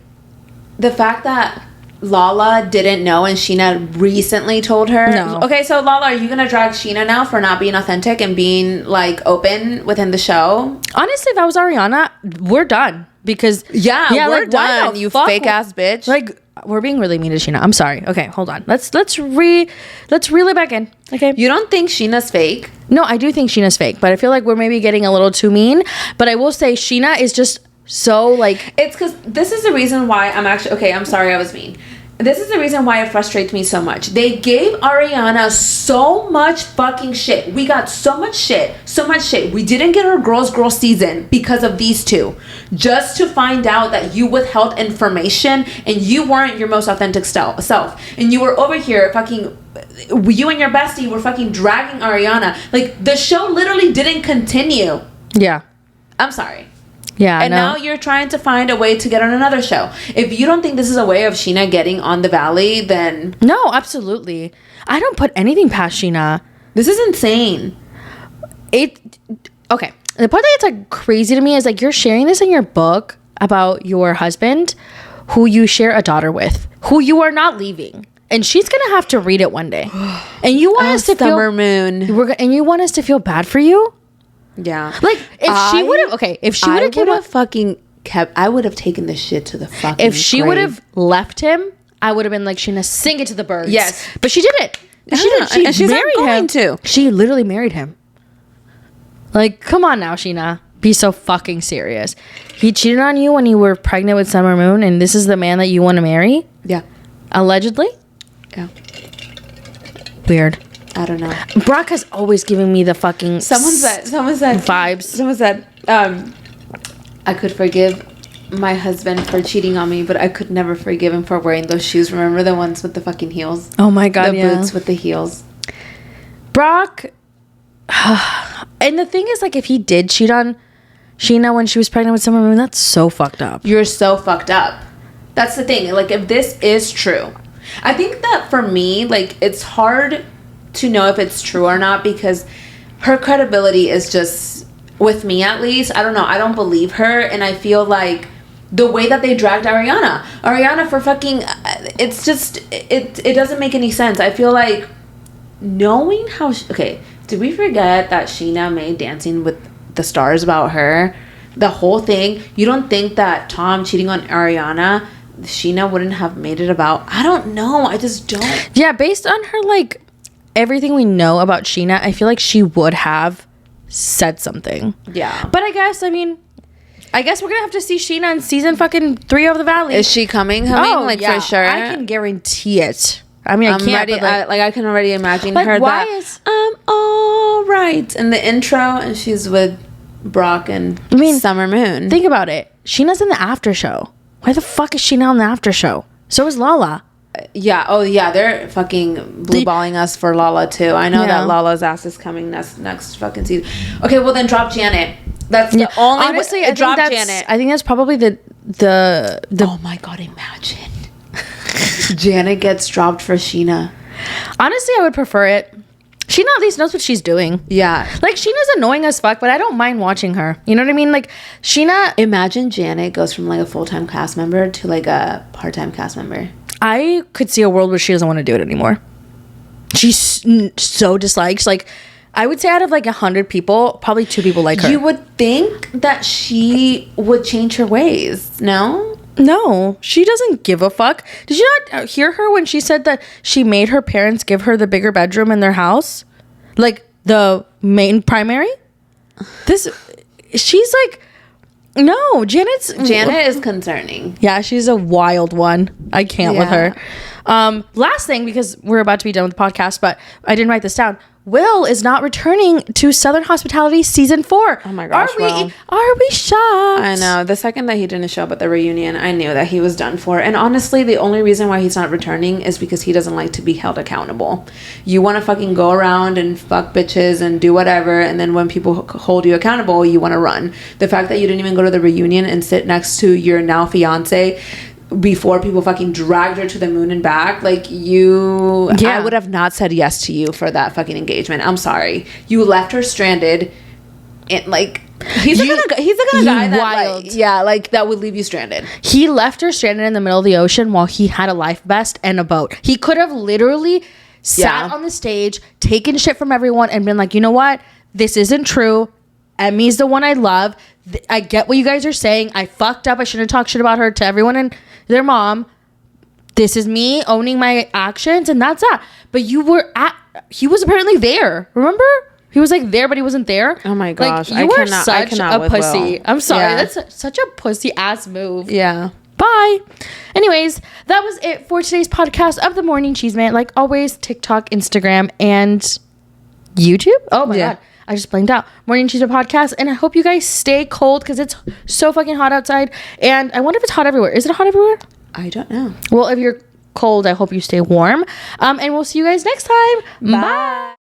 the fact that Lala didn't know and Sheena recently told her. No. Okay, so Lala, are you going to drag Sheena now for not being authentic and being, like, open within the show? Honestly, if I was Ariana, we're done. Because... Yeah, we're like, done, you fake-ass bitch. Like... We're being really mean to Sheena. I'm sorry. Okay, hold on. Let's reel it back in. Okay. You don't think Sheena's fake? No, I do think Sheena's fake, but I feel like we're maybe getting a little too mean. But I will say Sheena is just so like... It's because this is the reason why I'm actually... Okay, I'm sorry I was mean. This is the reason why it frustrates me so much. They gave Ariana so much fucking shit. We got so much shit. We didn't get our girls season because of these two. Just to find out that you withheld information and you weren't your most authentic self. And you were over here fucking... You and your bestie were fucking dragging Ariana. Like, the show literally didn't continue. Yeah. I'm sorry. Yeah, and now you're trying to find a way to get on another show. If you don't think this is a way of Sheena getting on the Valley, then... No, absolutely. I don't put anything past Sheena. This is insane. Okay. The part that's like crazy to me is like you're sharing this in your book about your husband who you share a daughter with, who you are not leaving. And she's going to have to read it one day. And you want us to feel... Summer Moon. And you want us to feel bad for you? Yeah. Like, if she would have... Okay, if she would have fucking kept... I would have taken this shit to the fucking If she would have left him, I would have been like, Sheena, sing it to the birds. Yes. But she didn't. And she's married him too. She literally married him. Like, come on now, Sheena. Be so fucking serious. He cheated on you when you were pregnant with Summer Moon, and this is the man that you want to marry? Yeah. Allegedly? Yeah. Weird. I don't know. Brock has always given me the fucking... Someone said vibes. Someone said, I could forgive my husband for cheating on me, but I could never forgive him for wearing those shoes. Remember the ones with the fucking heels? Oh my God, the boots with the heels. Brock... And the thing is, like, if he did cheat on Sheena when she was pregnant with Summer Moon, that's so fucked up. You're so fucked up. That's the thing. Like, if this is true... I think that for me, like, it's hard to know if it's true or not because her credibility is just, with me at least, I don't know, I don't believe her, and I feel like the way that they dragged Ariana for fucking, it's just, it doesn't make any sense. I feel like knowing how, okay, did we forget that Sheena made Dancing with the Stars about her? The whole thing, you don't think that Tom cheating on Ariana, Sheena wouldn't have made it about? I don't know. I just don't. Yeah, based on her, like, everything we know about Sheena, I feel like she would have said something. Yeah. But I guess we're gonna have to see Sheena in season fucking 3 of The Valley. Is she coming? Oh, like, yeah, for sure. I can guarantee it. I mean, I can't. Ready, but I can already imagine like, her. Why that is I'm all right in the intro, and she's with Brock and Summer Moon. Think about it. Sheena's in the after show. Why the fuck is Sheena on the after show? So is Lala. Yeah. Oh, yeah. They're fucking blue-balling us for Lala, too. I know that Lala's ass is coming next fucking season. Okay, well, then drop Janet. That's the only... Honestly, I think Janet. I think that's probably the... Oh, my God, imagine. Janet gets dropped for Sheena. Honestly, I would prefer it. Sheena at least knows what she's doing. Yeah. Like, Sheena's annoying as fuck, but I don't mind watching her. You know what I mean? Like, Sheena... Imagine Janet goes from, like, a full-time cast member to, like, a part-time cast member. I could see a world where she doesn't want to do it anymore. She's so disliked. Like, I would say out of, like, 100 people, probably 2 people like her. You would think that she would change her ways, no? No, she doesn't give a fuck. Did you not hear her when she said that she made her parents give her the bigger bedroom in their house? Like, the main primary? she's like, no, Janet is concerning. Yeah, she's a wild one. I can't with her. Last thing, because we're about to be done with the podcast, but I didn't write this down. Will is not returning to Southern Hospitality season 4. Oh my gosh, are we shocked? I know. The second that he didn't show up at the reunion, I knew that he was done for. And honestly, the only reason why he's not returning is because he doesn't like to be held accountable. You want to fucking go around and fuck bitches and do whatever, and then when people hold you accountable, you want to run. The fact that you didn't even go to the reunion and sit next to your now fiance before people fucking dragged her to the moon and back, like, I would have not said yes to you for that fucking engagement. I'm sorry. You left her stranded, and like, he's the kind of guy that that would leave you stranded. He left her stranded in the middle of the ocean while he had a life vest and a boat. He could have literally sat on the stage, taken shit from everyone, and been like, you know what, this isn't true. Emmy's the one I love. I get what you guys are saying. I fucked up. I shouldn't have talked shit about her to everyone and their mom. This is me owning my actions, and that's that. But he was apparently there. Remember? He was like there, but he wasn't there. Oh my gosh. Like, you are such a pussy. Will. I'm sorry. Yeah. That's such a pussy ass move. Yeah. Bye. Anyways, that was it for today's podcast of the Morning Chisme. Like always, TikTok, Instagram, and YouTube. Oh my God. I just blanked out. Morning Chisme podcast, and I hope you guys stay cold because it's so fucking hot outside. And I wonder if it's hot everywhere. Is it hot everywhere? I don't know. Well, if you're cold, I hope you stay warm. And we'll see you guys next time. Bye.